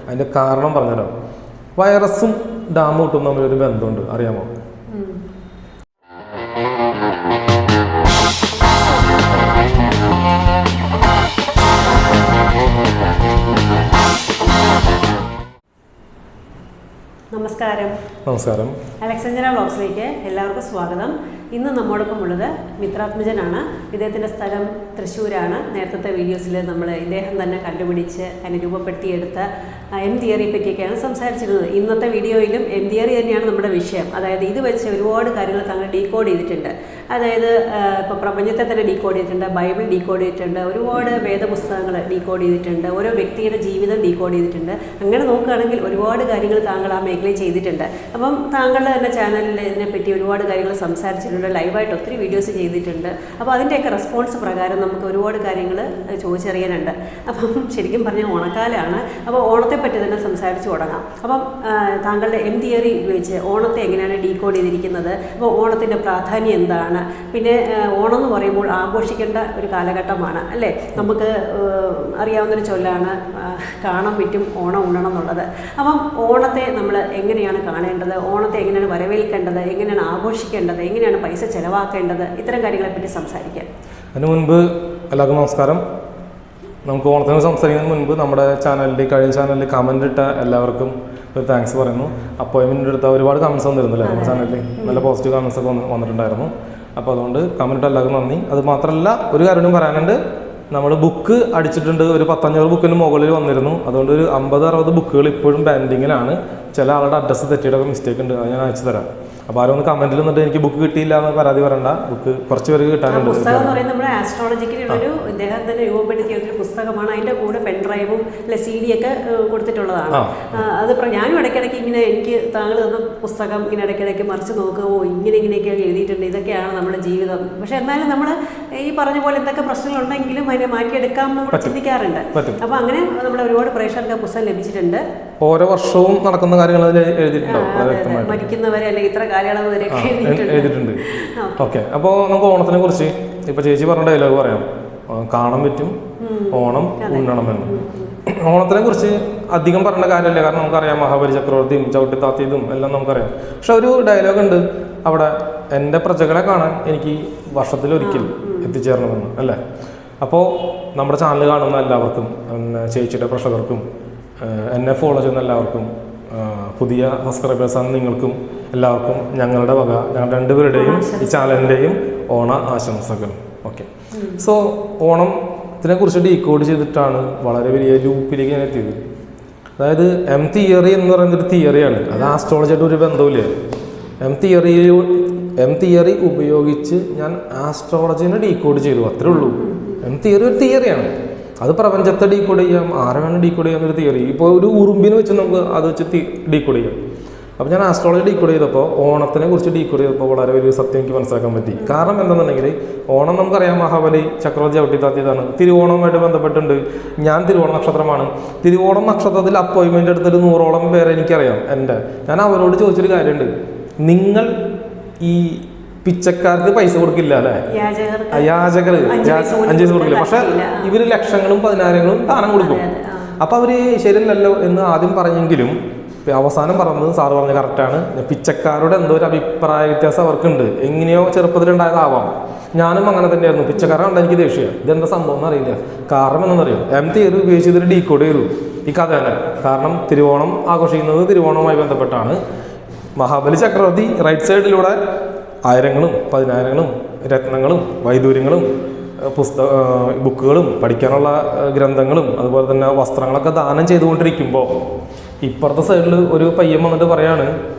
അതിൻ്റെ കാരണം പറഞ്ഞുതരാം. വൈറസും ഡാം കൂട്ടും തമ്മിലൊരു ബന്ധമുണ്ട്, അറിയാമോ? നമസ്കാരം. അലക്സാഞ്ചന വ്ലോഗ്സിലേക്ക് എല്ലാവർക്കും സ്വാഗതം. ഇന്ന് നമ്മോടൊപ്പം ഉള്ളത് മിത്രാത്മജനാണ്. ഇദ്ദേഹത്തിൻ്റെ സ്ഥലം തൃശ്ശൂരാണ്. നേരത്തെ വീഡിയോസിൽ നമ്മൾ ഇദ്ദേഹം തന്നെ കണ്ടുപിടിച്ച് അതിനെ രൂപപ്പെടുത്തിയെടുത്ത എം തിയറിയെ പറ്റിയൊക്കെയാണ് സംസാരിച്ചിരുന്നത്. ഇന്നത്തെ വീഡിയോയിലും എം തിയറി തന്നെയാണ് നമ്മുടെ വിഷയം. അതായത് ഇത് വെച്ച് ഒരുപാട് കാര്യങ്ങൾ താങ്കൾ ഡീകോഡ് ചെയ്തിട്ടുണ്ട്. അതായത് ഇപ്പോൾ പ്രപഞ്ചത്തെ തന്നെ ഡീകോഡ് ചെയ്തിട്ടുണ്ട്, ബൈബിൾ ഡീകോഡ് ചെയ്തിട്ടുണ്ട്, ഒരുപാട് വേദപുസ്തകങ്ങൾ ഡീകോഡ് ചെയ്തിട്ടുണ്ട്, ഓരോ വ്യക്തിയുടെ ജീവിതം ഡീകോഡ് ചെയ്തിട്ടുണ്ട്. അങ്ങനെ നോക്കുകയാണെങ്കിൽ ഒരുപാട് കാര്യങ്ങൾ താങ്കൾ ആ മേഖലയിൽ ചെയ്തിട്ടുണ്ട്. അപ്പം താങ്കളുടെ തന്നെ ചാനലിൽ ഇതിനെപ്പറ്റി ഒരുപാട് കാര്യങ്ങൾ സംസാരിച്ചിട്ടുണ്ട്, ലൈവായിട്ട് ഒത്തിരി വീഡിയോസ് ചെയ്തിട്ടുണ്ട്. അപ്പോൾ അതിൻ്റെയൊക്കെ റെസ്പോൺസ് പ്രകാരം നമുക്ക് ഒരുപാട് കാര്യങ്ങൾ ചോദിച്ചറിയാനുണ്ട്. അപ്പം ശരിക്കും പറഞ്ഞാൽ ഓണക്കാലമാണ്. അപ്പോൾ ഓണത്തെ പറ്റി തന്നെ സംസാരിച്ച് തുടങ്ങാം. അപ്പം താങ്കളുടെ എം തിയറി ഉപയോഗിച്ച് ഓണത്തെ എങ്ങനെയാണ് ഡീകോഡ് ചെയ്തിരിക്കുന്നത്, അപ്പോൾ ഓണത്തിൻ്റെ പ്രാധാന്യം എന്താണ്, പിന്നെ ഓണം എന്ന് പറയുമ്പോൾ ആഘോഷിക്കേണ്ട ഒരു കാലഘട്ടമാണ് അല്ലേ? നമുക്ക് അറിയാവുന്നൊരു ചൊല്ലാണ് കാണാൻ പറ്റും ഓണം ഉണ്ണണം എന്നുള്ളത്. അപ്പം ഓണത്തെ നമ്മൾ എങ്ങനെയാണ് കാണേണ്ടത്, ഓണത്തെ എങ്ങനെയാണ് വരവേൽക്കേണ്ടത്, എങ്ങനെയാണ് ആഘോഷിക്കേണ്ടത്, എങ്ങനെയാണ് പൈസ ചിലവാക്കേണ്ടത്, ഇത്തരം കാര്യങ്ങളെപ്പറ്റി സംസാരിക്കാം. അതിന് മുൻപ് എല്ലാവർക്കും നമസ്കാരം. നമുക്ക് ഓണത്തിന് സംസാരിക്കുന്നതിന് മുൻപ് നമ്മുടെ ചാനലിൽ കഴിഞ്ഞ ചാനലിൽ കമൻ്റ് ഇട്ട എല്ലാവർക്കും ഒരു താങ്ക്സ് പറയുന്നു. അപ്പോയിൻമെൻ്റ് എടുത്ത ഒരുപാട് കമൻസ് വന്നിരുന്നില്ലേ നമ്മുടെ ചാനലിൽ, നല്ല പോസിറ്റീവ് കമൻസ് ഒക്കെ വന്നിട്ടുണ്ടായിരുന്നു. അപ്പോൾ അതുകൊണ്ട് കമൻ്റ് ഇട്ട എല്ലാവർക്കും നന്ദി. അത് മാത്രമല്ല ഒരു കാര്യം പറയാനുണ്ട്, നമ്മൾ ബുക്ക് അടിച്ചിട്ടുണ്ട്, ഒരു 1500 ബുക്കിന് മുകളിൽ വന്നിരുന്നു. അതുകൊണ്ട് ഒരു 50-60 ബുക്കുകൾ ഇപ്പോഴും പെൻഡിങ്ങിലാണ്. ചില ആളുടെ അഡ്രസ്സ് തെറ്റിയിട്ടൊക്കെ മിസ്റ്റേക്ക് ഉണ്ട്, അത് ഞാൻ അയച്ചു തരാം. അപ്പോൾ ആരോ ഒന്ന് കമന്റിൽ നിന്നിട്ട് എനിക്ക് ബുക്ക് കിട്ടിയില്ല എന്ന് പരാതി പറയണ്ട, ബുക്ക് കുറച്ച് പേർക്ക് കിട്ടാനുണ്ട്. പുസ്തകം എന്ന് പറയുന്നത് നമ്മുടെ ആസ്ട്രോളജിക്കലൊരു ഇദ്ദേഹം തന്നെ രൂപപ്പെടുത്തിയ ഒരു പുസ്തകമാണ്. അതിൻ്റെ കൂടെ പെൻഡ്രൈവും CD ഒക്കെ കൊടുത്തിട്ടുള്ളതാണ്. അത് ഞാനും ഇടയ്ക്കിടയ്ക്ക് ഇങ്ങനെ എനിക്ക് താങ്കൾ തന്ന പുസ്തകം ഇങ്ങനെ ഇടയ്ക്കിടയ്ക്ക് മറിച്ച് നോക്കുക, ഇങ്ങനെയൊക്കെ എഴുതിയിട്ടുണ്ട്, ഇതൊക്കെയാണ് നമ്മുടെ ജീവിതം. പക്ഷെ എന്നാലും നമ്മൾ ഈ പറഞ്ഞ പോലെ എന്തൊക്കെ പ്രശ്നങ്ങളുണ്ടെങ്കിലും അതിനെ മാറ്റിയെടുക്കാം നമ്മൾ ചിന്തിക്കാറുണ്ട്. അപ്പോൾ അങ്ങനെ നമ്മുടെ ഒരുപാട് പ്രേക്ഷകർക്ക് പുസ്തകം ലഭിച്ചിട്ടുണ്ട്. ഓരോ വർഷവും നടക്കുന്ന കാര്യങ്ങൾ മരിക്കുന്നവരെ അല്ലെങ്കിൽ ഇത്ര കാലയളവ് വരെ എഴുതിയിട്ടുണ്ട്. ഓക്കെ, അപ്പോൾ നമുക്ക് ഓണത്തിനെ കുറിച്ച് ഇപ്പൊ ചേച്ചി പറഞ്ഞ ഡയലോഗ് പറയാം, കാണാൻ പറ്റും ഓണം ഉണ്ണണമെന്ന്. ഓണത്തിനെ കുറിച്ച് അധികം പറഞ്ഞ കാര്യമല്ല, കാരണം നമുക്കറിയാം മഹാബലി ചക്രവർത്തിയും ചവിട്ടിത്താത്തിയതും എല്ലാം നമുക്കറിയാം. പക്ഷെ ഒരു ഡയലോഗ് ഉണ്ട് അവിടെ, എൻ്റെ പ്രജകളെ കാണാൻ എനിക്ക് വർഷത്തിലൊരിക്കൽ എത്തിച്ചേരണമെന്ന് അല്ലേ. അപ്പോൾ നമ്മുടെ ചാനൽ കാണുന്ന എല്ലാവർക്കും, ചേച്ചിയുടെ പ്രേക്ഷകർക്കും, എന്നെ ഫോളോ ചെയ്യുന്ന എല്ലാവർക്കും, പുതിയ സബ്സ്ക്രൈബേഴ്സാണ് നിങ്ങൾക്കും എല്ലാവർക്കും ഞങ്ങളുടെ വക, ഞങ്ങൾ രണ്ടുപേരുടെയും ഈ ചാനലിൻ്റെയും ഓണ ആശംസകൾ. ഓക്കെ, സോ ഓണത്തിനെ കുറിച്ച് ഡീകോഡ് ചെയ്തിട്ടാണ് വളരെ വലിയ ലൂപ്പിലേക്ക് ഞാൻ എത്തിയത്. അതായത് എം തിയറി എന്ന് പറയുന്നൊരു തിയറിയാണ്, അത് ആസ്ട്രോളജിയായിട്ട് ഒരു ബന്ധമില്ല. എം തിയറി ഉപയോഗിച്ച് ഞാൻ ആസ്ട്രോളജിനെ ഡീകോഡ് ചെയ്തു, അത്രേ ഉള്ളൂ. എം തിയറി ഒരു തിയറിയാണ്, അത് പ്രപഞ്ചത്തെ ഡീകോഡ് ചെയ്യാം, ആരെ വേണം ഡീകോഡ് ചെയ്യാന്നൊരു തിയറി. ഇപ്പോൾ ഒരു ഉറുമ്പിനെ വെച്ച് നമുക്ക് അത് വെച്ച് ഡീകോഡ് ചെയ്യാം. അപ്പോൾ ഞാൻ ആസ്ട്രോളജി ഡീകോഡ് ചെയ്തപ്പോൾ, ഓണത്തിനെ കുറിച്ച് ഡീകോഡ് ചെയ്തപ്പോൾ വളരെ വലിയ സത്യം എനിക്ക് മനസ്സിലാക്കാൻ പറ്റി. കാരണം എന്താണെന്നുണ്ടെങ്കിൽ ഓണം നമുക്കറിയാം മഹാബലി ചക്രവർത്തി ചവിട്ടിത്താത്തിയതാണ്. തിരുവോണവുമായിട്ട് ബന്ധപ്പെട്ടുണ്ട്. ഞാൻ തിരുവോണ നക്ഷത്രമാണ്. തിരുവോണം നക്ഷത്രത്തിൽ അപ്പോയിൻമെൻ്റ് എടുത്തൊരു 100ഓളം പേരെ എനിക്കറിയാം. ഞാൻ അവരോട് ചോദിച്ചൊരു കാര്യമുണ്ട്, നിങ്ങൾ ഈ പിച്ചക്കാർക്ക് പൈസ കൊടുക്കില്ല അല്ലേ, യാചകർ 5 പൈസ കൊടുക്കില്ല, പക്ഷെ ഇവര് ലക്ഷങ്ങളും 10,000ങ്ങളും ദാനം കൊടുക്കും. അപ്പൊ അവര് ശരിയല്ലല്ലോ എന്ന് ആദ്യം പറഞ്ഞെങ്കിലും അവസാനം പറഞ്ഞത് സാറ് പറഞ്ഞ കറക്റ്റാണ്. പിച്ചക്കാരുടെ എന്തോ ഒരു അഭിപ്രായ വ്യത്യാസം അവർക്കുണ്ട്, എങ്ങനെയോ ചെറുപ്പത്തിലുണ്ടായതാവാം. ഞാനും അങ്ങനെ തന്നെയായിരുന്നു. പിച്ചക്കാരെ കണ്ട എനിക്ക് ദേഷ്യം, ഇതെന്താ സംഭവം എന്നറിയില്ല. കാരണം എന്താണെന്നറിയോ, എം തിയറി ഉപയോഗിച്ച് ഇതിൽ ഡീകോഡ് ചെയ്തു ഈ കഥ തന്നെ. കാരണം തിരുവോണം ആഘോഷിക്കുന്നത് തിരുവോണവുമായി ബന്ധപ്പെട്ടാണ്. മഹാബലി ചക്രവർത്തി റൈറ്റ് സൈഡിലൂടെ 1000ങ്ങളും 10,000ങ്ങളും രത്നങ്ങളും വൈദൂര്യങ്ങളും ബുക്കുകളും പഠിക്കാനുള്ള ഗ്രന്ഥങ്ങളും അതുപോലെ തന്നെ വസ്ത്രങ്ങളൊക്കെ ദാനം ചെയ്തുകൊണ്ടിരിക്കുമ്പോൾ ഇപ്പുറത്തെ സൈഡിൽ ഒരു പയ്യൻ വന്നിട്ട് പറയാണ്,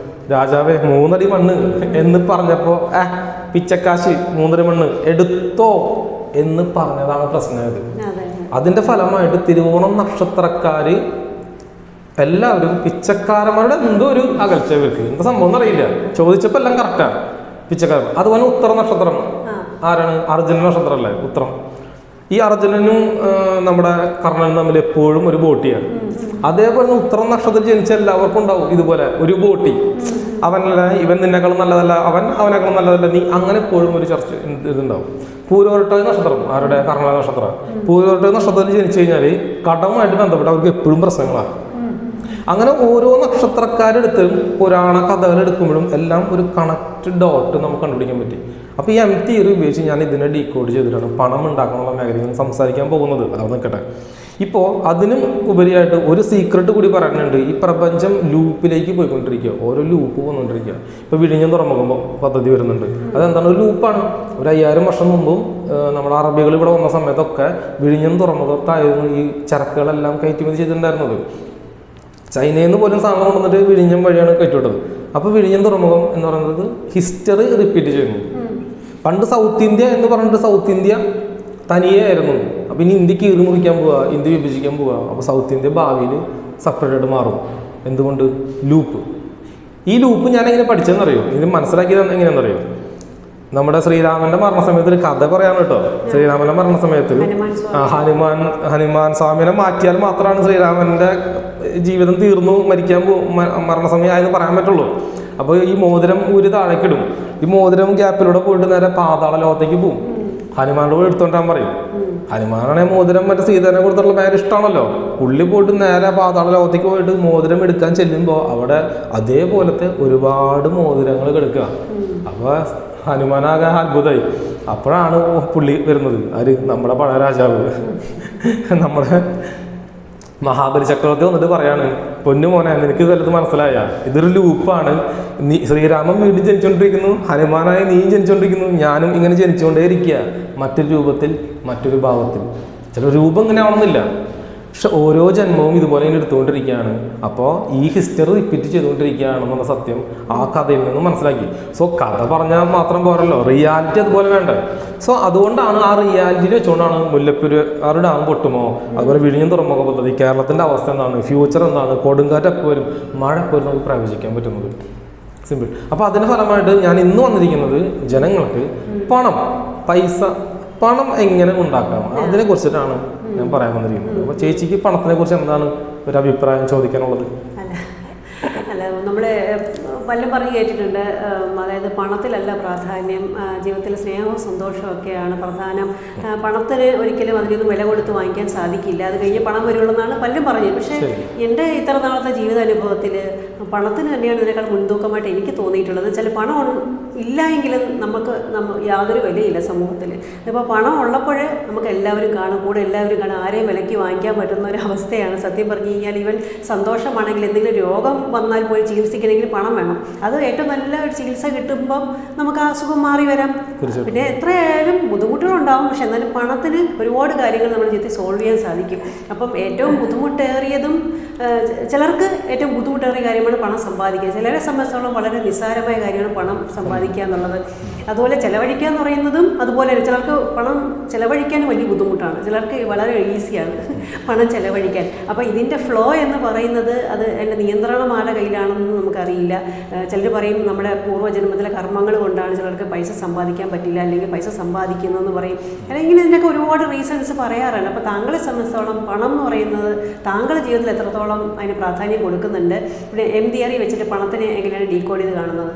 രാജാവേ 3 അടി മണ്ണ് എന്ന് പറഞ്ഞപ്പോൾ പിച്ചക്കാശ് 3 അടി മണ്ണ് എടുത്തോ എന്ന് പറഞ്ഞതാണ് പ്രശ്നമായത്. അതിൻ്റെ ഫലമായിട്ട് തിരുവോണം നക്ഷത്രക്കാര് എല്ലാവരും പിച്ചക്കാരന്മാരുടെ എന്തോ ഒരു അകൽച്ച ഇവർക്ക്, എന്താ സംഭവം എന്നറിയില്ല. ചോദിച്ചപ്പോൾ എല്ലാം കറക്റ്റാണ് പിച്ചക്കാരൻ. അതുപോലെ ഉത്തര നക്ഷത്രം ആരാണ്? അർജുന നക്ഷത്രമല്ലേ ഉത്തരം. ഈ അർജുനനും നമ്മുടെ കർണനും തമ്മിൽ എപ്പോഴും ഒരു ബോട്ടിയാണ്. അതേപോലെ ഉത്തരം നക്ഷത്രത്തിൽ ജനിച്ച എല്ലാവർക്കും ഉണ്ടാവും ഇതുപോലെ ഒരു ബോട്ടി. അവനല്ല, ഇവൻ നിന്നെക്കാളും നല്ലതല്ല, അവനേക്കാളും നല്ലതല്ല, നീ അങ്ങനെ എപ്പോഴും ഒരു ചർച്ച ഇതുണ്ടാവും. പൂരോരട്ട നക്ഷത്രം ആരുടെ? കർണ നക്ഷത്രം. പൂരോരട്ട നക്ഷത്രത്തിൽ ജനിച്ചു കഴിഞ്ഞാൽ കടവുമായിട്ട് ബന്ധപ്പെട്ട് അവർക്ക് എപ്പോഴും പ്രശ്നങ്ങളാണ്. അങ്ങനെ ഓരോ നക്ഷത്രക്കാരെടുത്തും പുരാണ കഥകൾ എടുക്കുമ്പോഴും എല്ലാം ഒരു കണക്ട് ഡോട്ട് നമുക്ക് കണ്ടുപിടിക്കാൻ പറ്റി. അപ്പോൾ ഈ തിയറി ഉപയോഗിച്ച് ഞാൻ ഇതിനെ ഡീകോഡ് ചെയ്തിട്ടാണ് പണം ഉണ്ടാക്കാനുള്ള മേഖലയിൽ സംസാരിക്കാൻ പോകുന്നത്. അത് നിൽക്കട്ടെ. ഇപ്പോൾ അതിനും ഉപരിയായിട്ട് ഒരു സീക്രട്ട് കൂടി പറയുന്നുണ്ട്. ഈ പ്രപഞ്ചം ലൂപ്പിലേക്ക് പോയിക്കൊണ്ടിരിക്കുക, ഓരോ ലൂപ്പ് വന്നുകൊണ്ടിരിക്കുക. ഇപ്പോൾ വിഴിഞ്ഞം തുറമുഖം പദ്ധതി വരുന്നുണ്ട്. അതെന്താണ്? ഒരു ലൂപ്പാണ്. ഒരു 5000 വർഷം മുമ്പും നമ്മുടെ അറബികൾ ഇവിടെ വന്ന സമയത്തൊക്കെ വിഴിഞ്ഞം തുറമുഖത്തായിരുന്നു ഈ ചരക്കുകളെല്ലാം കയറ്റുമതി ചെയ്തിട്ടുണ്ടായിരുന്നത്. ചൈനയിൽ നിന്ന് പോലും സാധനം കൊണ്ടുവന്നിട്ട് വിഴിഞ്ഞം വഴിയാണ് കയറ്റിവിട്ടത്. അപ്പോൾ വിഴിഞ്ഞം തുറമുഖം എന്ന് പറയുന്നത് ഹിസ്റ്ററി റിപ്പീറ്റ് ചെയ്യുന്നു. പണ്ട് സൗത്ത് ഇന്ത്യ എന്ന് പറഞ്ഞിട്ട് സൗത്ത് ഇന്ത്യ തനിയെ ആയിരുന്നു. അപ്പം ഇനി ഇന്ത്യ കീറി മുറിക്കാൻ പോവുക, ഇന്ത്യ വിഭജിക്കാൻ പോവുക. അപ്പോൾ സൗത്ത് ഇന്ത്യ ഭാവിയിൽ സെപ്പറേറ്റ് മാറും. എന്തുകൊണ്ട്? ലൂപ്പ്. ഈ ലൂപ്പ് ഞാൻ എങ്ങനെ പഠിച്ചതെന്നറിയോ? ഇത് മനസ്സിലാക്കിയത് എങ്ങനെയാണെന്നറിയോ? നമ്മുടെ ശ്രീരാമന്റെ മരണസമയത്ത് ഒരു കഥ പറയാൻ കേട്ടോ. ശ്രീരാമന്റെ മരണസമയത്ത് ഹനുമാൻ സ്വാമിനെ മാറ്റിയാൽ മാത്രമാണ് ശ്രീരാമന്റെ ജീവിതം തീർന്നു, മരണസമയമായെന്ന് പറയാൻ പറ്റുള്ളൂ. അപ്പോൾ ഈ മോതിരം ഊരി താഴേക്കിടും. ഈ മോതിരം ഗ്യാപ്പിലൂടെ പോയിട്ട് നേരെ പാതാള ലോകത്തേക്ക് പോകും. ഹനുമാനോട് പോയി എടുത്തോണ്ടാൻ പറയും. ഹനുമാനാണെ മോതിരം മറ്റേ സീതനെ കൊടുത്തുള്ള പേര് ഇഷ്ടമാണല്ലോ. പുള്ളി പോയിട്ട് നേരെ പാതാള ലോകത്തേക്ക് പോയിട്ട് മോതിരം എടുക്കാൻ ചെല്ലുമ്പോൾ അവിടെ അതേപോലത്തെ ഒരുപാട് മോതിരങ്ങൾ കിടക്കുക. അപ്പോൾ ഹനുമാനാകെ അത്ഭുതമായി. അപ്പോഴാണ് പുള്ളി വരുന്നത്. ആര്? നമ്മുടെ പഴയ രാജാവ്, നമ്മുടെ മഹാബലി ചക്രവർത്തി വന്നിട്ട് പറയാണ്, പൊന്നു മോനെ നിനക്ക് വല്ലത് മനസ്സിലായ? ഇതൊരു ലൂപ്പാണ്. ശ്രീരാമൻ വീണ്ടും ജനിച്ചുകൊണ്ടിരിക്കുന്നു, ഹനുമാനായി നീയും ജനിച്ചുകൊണ്ടിരിക്കുന്നു, ഞാനും ഇങ്ങനെ ജനിച്ചുകൊണ്ടേ ഇരിക്കുക, മറ്റൊരു രൂപത്തിൽ മറ്റൊരു ഭാവത്തിൽ. ചില രൂപം ഇങ്ങനെ ആവണമെന്നില്ല, പക്ഷെ ഓരോ ജന്മവും ഇതുപോലെ ഇങ്ങനെ എടുത്തുകൊണ്ടിരിക്കുകയാണ്. അപ്പോൾ ഈ ഹിസ്റ്ററി റിപ്പീറ്റ് ചെയ്തുകൊണ്ടിരിക്കുകയാണെന്നുള്ള സത്യം ആ കഥയിൽ നിന്ന് മനസ്സിലാക്കി. സോ കഥ പറഞ്ഞാൽ മാത്രം പോരല്ലോ, റിയാലിറ്റി അതുപോലെ വേണ്ടേ. സോ അതുകൊണ്ടാണ് ആ റിയാലിറ്റിയിൽ വെച്ചുകൊണ്ടാണ് മുല്ലപ്പെരിയാർ ഡാം പൊട്ടുമോ, അതുപോലെ വിഴിഞ്ഞം തുറമുഖ പദ്ധതി, കേരളത്തിൻ്റെ അവസ്ഥ എന്താണ്, ഫ്യൂച്ചർ എന്താണ്, കൊടുങ്കാറ്റ് എപ്പോൾ വരും, മഴ എപ്പോൾ വരും, നമുക്ക് പ്രവചിക്കാൻ പറ്റുന്നത്. സിമ്പിൾ. അപ്പോൾ അതിൻ്റെ ഫലമായിട്ട് ഞാൻ ഇന്ന് വന്നിരിക്കുന്നത് ജനങ്ങൾക്ക് പണം എങ്ങനെ ഉണ്ടാക്കാം അതിനെ കുറിച്ചിട്ടാണ് ഞാൻ പറയാൻ വന്നിരിക്കുന്നത്. അപ്പോൾ ചേച്ചിക്ക് പണത്തിനെ കുറിച്ച് എന്താണ് ഒരു അഭിപ്രായം ചോദിക്കാനുള്ളത്? അല്ല, നമ്മൾ പലരും പറഞ്ഞു കേട്ടിട്ടുണ്ട്, അതായത് പണത്തിലല്ല പ്രാധാന്യം, ജീവിതത്തിൽ സ്നേഹവും സന്തോഷവും ഒക്കെയാണ് പ്രധാനം. പണത്തിന് ഒരിക്കലും അതിനൊന്നും വില കൊടുത്ത് വാങ്ങിക്കാൻ സാധിക്കില്ല, അത് കഴിഞ്ഞ് പണം വരുള്ളൂ എന്നാണ് പലരും പറഞ്ഞത്. പക്ഷേ എൻ്റെ ഇത്ര നാളത്തെ ജീവിതാനുഭവത്തിൽ പണത്തിന് തന്നെയാണ് ഇതിനേക്കാൾ മുൻതൂക്കമായിട്ട് എനിക്ക് തോന്നിയിട്ടുള്ളത്. ചില പണം ഇല്ല എങ്കിലും നമുക്ക് യാതൊരു വിലയില്ല സമൂഹത്തിൽ. ഇപ്പോൾ പണം ഉള്ളപ്പോഴേ നമുക്ക് എല്ലാവരും കാണും, കൂടെ എല്ലാവരും കാണും, ആരെയും വിലയ്ക്ക് വാങ്ങിക്കാൻ പറ്റുന്ന ഒരു അവസ്ഥയാണ്. സത്യം പറഞ്ഞു കഴിഞ്ഞാൽ ഈവൻ സന്തോഷമാണെങ്കിൽ എന്തെങ്കിലും രോഗം വന്നാൽ പോയി ചികിത്സിക്കണമെങ്കിൽ പണം വേണം. അത് ഏറ്റവും നല്ല ഒരു ചികിത്സ കിട്ടുമ്പം നമുക്ക് ആ അസുഖം മാറി വരാം. പിന്നെ എത്രയായാലും ബുദ്ധിമുട്ടുകളുണ്ടാവും, പക്ഷെ എന്നാലും പണത്തിന് ഒരുപാട് കാര്യങ്ങൾ നമ്മുടെ ജീവിതത്തിൽ സോൾവ് ചെയ്യാൻ സാധിക്കും. അപ്പം ഏറ്റവും ബുദ്ധിമുട്ടേറിയതും ചിലർക്ക് ഏറ്റവും ബുദ്ധിമുട്ടേറിയ കാര്യമാണ് പണം സമ്പാദിക്കുക. ചിലരെ സംബന്ധിച്ചോളം വളരെ നിസ്സാരമായ കാര്യമാണ് പണം സമ്പാദിക്കുക എന്നുള്ളത്. അതുപോലെ ചിലവഴിക്കുക എന്ന് പറയുന്നതും അതുപോലെ ചിലർക്ക് പണം ചിലവഴിക്കാനും വലിയ ബുദ്ധിമുട്ടാണ്, ചിലർക്ക് വളരെ ഈസിയാണ് പണം ചിലവഴിക്കാൻ. അപ്പോൾ ഇതിൻ്റെ ഫ്ലോ എന്ന് പറയുന്നത് അത് എൻ്റെ നിയന്ത്രണം ആരുടെ കയ്യിലാണെന്ന് നമുക്കറിയില്ല. ചിലർ പറയും നമ്മുടെ പൂർവ്വജന്മത്തിലെ കർമ്മങ്ങൾ കൊണ്ടാണ് ചിലർക്ക് പൈസ സമ്പാദിക്കാൻ പറ്റില്ല, അല്ലെങ്കിൽ പൈസ സമ്പാദിക്കുന്നതെന്ന് പറയും, അല്ലെങ്കിൽ ഇതിൻ്റെയൊക്കെ ഒരുപാട് റീസൺസ് പറയാറുണ്ട്. അപ്പോൾ താങ്കളെ സംബന്ധിച്ചോളം പണം എന്ന് പറയുന്നത് താങ്കളുടെ ജീവിതത്തിൽ എത്രത്തോളം അതിന് പ്രാധാന്യം കൊടുക്കുന്നുണ്ട്? ഇവിടെ തിയറി വെച്ചിട്ട് പണത്തിനെ എങ്ങനെയാണ് ഡീകോഡ് ചെയ്ത് കാണുന്നത്?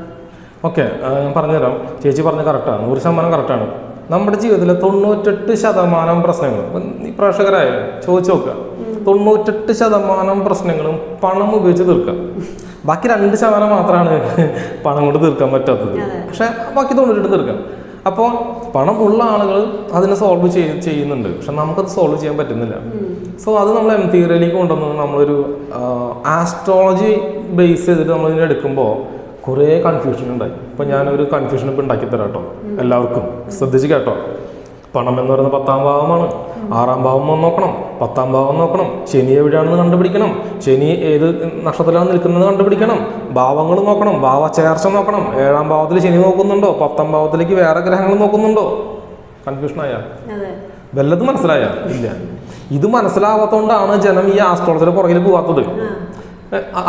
ഓക്കെ, ഞാൻ പറഞ്ഞുതരാം. ചേച്ചി പറഞ്ഞത് കറക്റ്റാണ്, 100% കറക്റ്റാണ്. നമ്മുടെ ജീവിതത്തിലെ 98% പ്രശ്നങ്ങൾ, ഈ പ്രേക്ഷകരായാലും ചോദിച്ചു നോക്കുക, 98% പ്രശ്നങ്ങളും പണം ഉപയോഗിച്ച് തീർക്കാം. ബാക്കി 2% മാത്രമാണ് പണം കൊണ്ട് തീർക്കാൻ പറ്റാത്തത്, പക്ഷെ ബാക്കി 98 തീർക്കാം. അപ്പോൾ പണം ഉള്ള ആളുകൾ അതിനെ സോൾവ് ചെയ്യുന്നുണ്ട്, പക്ഷെ നമുക്കത് സോൾവ് ചെയ്യാൻ പറ്റുന്നില്ല. സോ അത് നമ്മൾ തിയറിയിലേക്ക് കൊണ്ടുവന്ന് നമ്മളൊരു ആസ്ട്രോളജി ബേസ് ചെയ്തിട്ട് നമ്മളിതിനെ എടുക്കുമ്പോൾ കുറേ കൺഫ്യൂഷൻ ഉണ്ടായി. ഇപ്പോൾ ഞാനൊരു കൺഫ്യൂഷൻ ഇപ്പോൾ ഉണ്ടാക്കി തരാം കേട്ടോ, എല്ലാവർക്കും ശ്രദ്ധിച്ച് കേട്ടോ. പണം എന്ന് പറയുന്നത് 10ാം ഭാവമാണ്. 6ാം ഭാവം നോക്കണം, 10ാം ഭാവം നോക്കണം, ശനി എവിടെയാണെന്ന് കണ്ടുപിടിക്കണം, ശനി ഏത് നക്ഷത്രത്തിലാണ് നിൽക്കുന്നത് കണ്ടുപിടിക്കണം, ഭാവങ്ങൾ നോക്കണം, ഭാവചേർച്ച നോക്കണം, 7ാം ഭാവത്തിൽ ശനി നോക്കുന്നുണ്ടോ, 10ാം ഭാവത്തിലേക്ക് വേറെ ഗ്രഹങ്ങൾ നോക്കുന്നുണ്ടോ. കൺഫ്യൂഷനായ വല്ലതും മനസ്സിലായ? ഇല്ല. ഇത് മനസ്സിലാവാത്തതുകൊണ്ടാണ് ജനം ഈ ആസ്ട്രോളജിയുടെ പുറകിൽ പോകാത്തത്.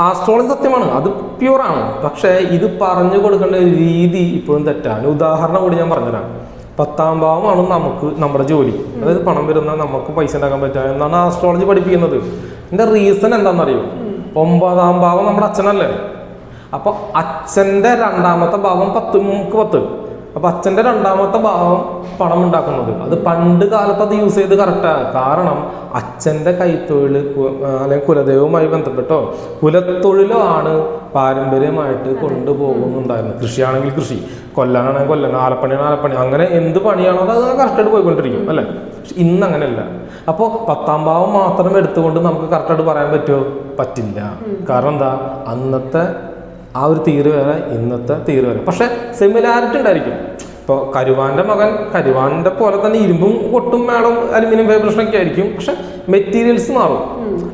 ആസ്ട്രോളജി സത്യമാണ്, അത് പ്യൂറാണ്, പക്ഷേ ഇത് പറഞ്ഞു കൊടുക്കേണ്ട രീതി ഇപ്പോഴും തെറ്റാണ്. ഉദാഹരണം കൂടി ഞാൻ പറഞ്ഞുതരാം. 10ാം ഭാവമാണ് നമുക്ക് നമ്മുടെ ജോലി, അതായത് പണം വരുന്ന നമുക്ക് പൈസ ഉണ്ടാക്കാൻ പറ്റുക എന്നാണ് ആസ്ട്രോളജി പഠിപ്പിക്കുന്നത്. ഇതിൻ്റെ റീസൺ എന്താണെന്നറിയോ? 9ാം ഭാവം നമ്മുടെ അച്ഛനല്ലേ. അപ്പോൾ അച്ഛൻ്റെ 2ാമത്തെ ഭാവം 10 അപ്പൊ അച്ഛന്റെ രണ്ടാമത്തെ ഭാവം പണം ഉണ്ടാക്കുന്നത്, അത് പണ്ട് കാലത്ത് അത് യൂസ് ചെയ്ത് കറക്റ്റാണ്. കാരണം അച്ഛന്റെ കൈത്തൊഴിൽ അല്ലെങ്കിൽ കുലദൈവവുമായി ബന്ധപ്പെട്ടോ കുലത്തൊഴിലോ ആണ് പാരമ്പര്യമായിട്ട് കൊണ്ടുപോകുന്നുണ്ടായിരുന്നത്. കൃഷിയാണെങ്കിൽ കൃഷി, കൊല്ലാനാണെങ്കിൽ കൊല്ലം, ആലപ്പണിയാണെങ്കിൽ ആലപ്പണി, അങ്ങനെ എന്ത് പണിയാണോ അത് കറക്റ്റായിട്ട് പോയിക്കൊണ്ടിരിക്കും അല്ലേ. പക്ഷെ ഇന്ന് അങ്ങനെയല്ല. അപ്പോൾ 10ാം ഭാവം മാത്രം എടുത്തുകൊണ്ട് നമുക്ക് കറക്റ്റായിട്ട് പറയാൻ പറ്റുമോ? പറ്റില്ല. കാരണം എന്താ, അന്നത്തെ ആ ഒരു തീര് വേറെ, ഇന്നത്തെ തീര് വേറെ. പക്ഷെ സിമിലാരിറ്റി ഉണ്ടായിരിക്കും. ഇപ്പോൾ കരുവാന്റെ മകൻ കരുവാന്റെ പോലെ തന്നെ ഇരുമ്പും കൊട്ടും മേളം അലുമിനിയം വൈബ്രേഷനൊക്കെ ആയിരിക്കും. പക്ഷെ മെറ്റീരിയൽസ് മാറും.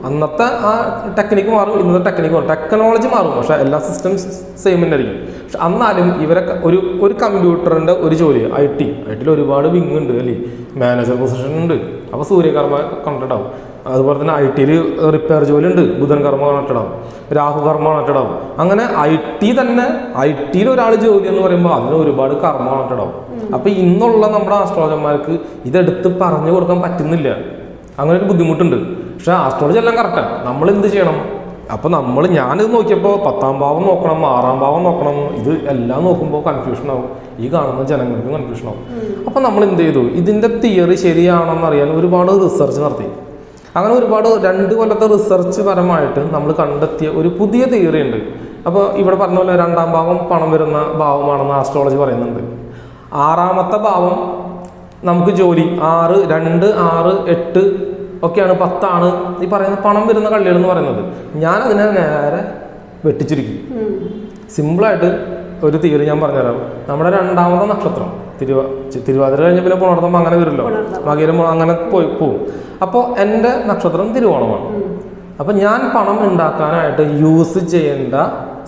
അന്നത്തെ ആ ടെക്നിക്ക് മാറും, ഇന്നത്തെ ടെക്നിക്ക് മാറും, ടെക്നോളജി മാറും. പക്ഷെ എല്ലാ സിസ്റ്റംസ് സെയിം തന്നെ ആയിരിക്കും. പക്ഷെ എന്നാലും ഇവരൊക്കെ ഒരു കമ്പ്യൂട്ടറിന്റെ ഒരു ജോലി, ഐ.ടിയിൽ ഒരുപാട് വിങ് ഉണ്ട് അല്ലേ, മാനേജർ പൊസിഷൻ ഉണ്ട്. അപ്പോൾ സൂര്യകർമ്മ കണക്റ്റഡ് ആവും. അതുപോലെ തന്നെ ഐ.ടിയിൽ റിപ്പയർ ജോലി ഉണ്ട്, ബുധൻ കർമ്മ കണക്റ്റഡ് ആവും, രാഹു കർമ്മ കണക്റ്റഡ് ആവും. അങ്ങനെ ഐ.ടിയിൽ ഒരാൾ ജോലി എന്ന് പറയുമ്പോൾ അതിന് ഒരുപാട് കർമ്മ കണക്റ്റഡ് ആവും. അപ്പൊ ഇന്നുള്ള നമ്മുടെ ആസ്ട്രോളജർമാർക്ക് ഇതെടുത്ത് പറഞ്ഞു കൊടുക്കാൻ പറ്റുന്നില്ല. അങ്ങനെ ഒരു ബുദ്ധിമുട്ടുണ്ട്. പക്ഷെ ആസ്ട്രോളജി എല്ലാം കറക്റ്റാണ്. നമ്മൾ എന്ത് ചെയ്യണം? അപ്പൊ ഞാനിത് നോക്കിയപ്പോൾ 10ാം ഭാവം നോക്കണം, 6ാം ഭാവം നോക്കണം, ഇത് എല്ലാം നോക്കുമ്പോൾ കൺഫ്യൂഷൻ ആവും. ഈ കാണുന്ന ജനങ്ങൾക്ക് കൺഫ്യൂഷൻ ആവും. അപ്പൊ നമ്മൾ എന്ത് ചെയ്തു? ഇതിന്റെ തിയറി ശരിയാണെന്ന് അറിയാൻ ഒരുപാട് റിസർച്ച് നടത്തി. അങ്ങനെ ഒരുപാട് 2 കൊല്ലത്തെ റിസർച്ച് പരമായിട്ട് നമ്മൾ കണ്ടെത്തിയ ഒരു പുതിയ തിയറി ഉണ്ട്. അപ്പോൾ ഇവിടെ പറഞ്ഞ പോലെ 2ാം ഭാവം പണം വരുന്ന ഭാവമാണെന്ന് ആസ്ട്രോളജി പറയുന്നുണ്ട്. 6ാമത്തെ ഭാവം നമുക്ക് ജോലി, 6, 2, 6, 8 ഒക്കെയാണ്, 10 ഈ പറയുന്ന പണം വരുന്ന കള്ളികൾ എന്ന് പറയുന്നത്. ഞാൻ അതിനെ നേരെ വെട്ടിച്ചിരിക്കും. സിമ്പിളായിട്ട് ഒരു തിയറി ഞാൻ പറഞ്ഞുതരാം. നമ്മുടെ 2ാമത്തെ നക്ഷത്രം തിരുവാതിര കഴിഞ്ഞ പിന്നെ പുണർത്തം അങ്ങനെ വരുമല്ലോ, മകരം അങ്ങനെ പോവും. അപ്പോൾ എൻ്റെ നക്ഷത്രം തിരുവോണമാണ്. അപ്പം ഞാൻ പണം ഉണ്ടാക്കാനായിട്ട് യൂസ് ചെയ്യേണ്ട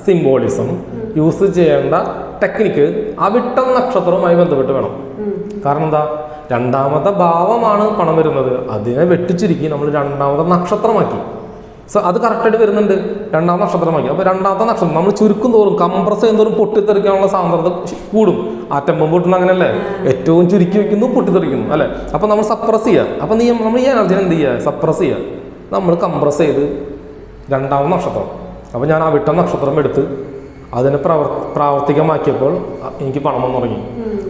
സിംബോളിസം, യൂസ് ചെയ്യേണ്ട ടെക്നിക്ക് അവിട്ടം നക്ഷത്രവുമായി ബന്ധപ്പെട്ട് വേണം. കാരണം എന്താ, 2ാമത്തെ ഭാവമാണ് പണം വരുന്നത്, അതിനെ വെട്ടിച്ചുരുക്കി നമ്മൾ 2ാമത്തെ നക്ഷത്രമാക്കി. സോ അത് കറക്റ്റായിട്ട് വരുന്നുണ്ട്, 2ാമത്തെ നക്ഷത്രമാക്കി. അപ്പോൾ 2ാമത്തെ നക്ഷത്രം നമ്മൾ ചുരുക്കും തോറും, കംപ്രസ് ചെയ്യുന്നതോറും പൊട്ടിത്തെറിക്കാനുള്ള സാന്ദ്രത കൂടും. ആറ്റം ബോംബ് പൊട്ടുന്ന അങ്ങനെയല്ലേ, ഏറ്റവും ചുരുക്കി വെക്കുന്നു, പൊട്ടിത്തെറിക്കുന്നു അല്ലേ. അപ്പോൾ നമ്മൾ സപ്രസ് ചെയ്യുക. അപ്പോൾ നമ്മൾ ഈ എനർജിനെ എന്ത് ചെയ്യുക? സപ്രസ് ചെയ്യുക. നമ്മൾ കംപ്രസ് ചെയ്ത് 2ാമത്തെ നക്ഷത്രം. അപ്പോൾ ഞാൻ അവിട്ടം നക്ഷത്രം എടുത്ത് അതിനെ പ്രാവർത്തികമാക്കിയപ്പോൾ എനിക്ക് പണം വന്നു തുടങ്ങി.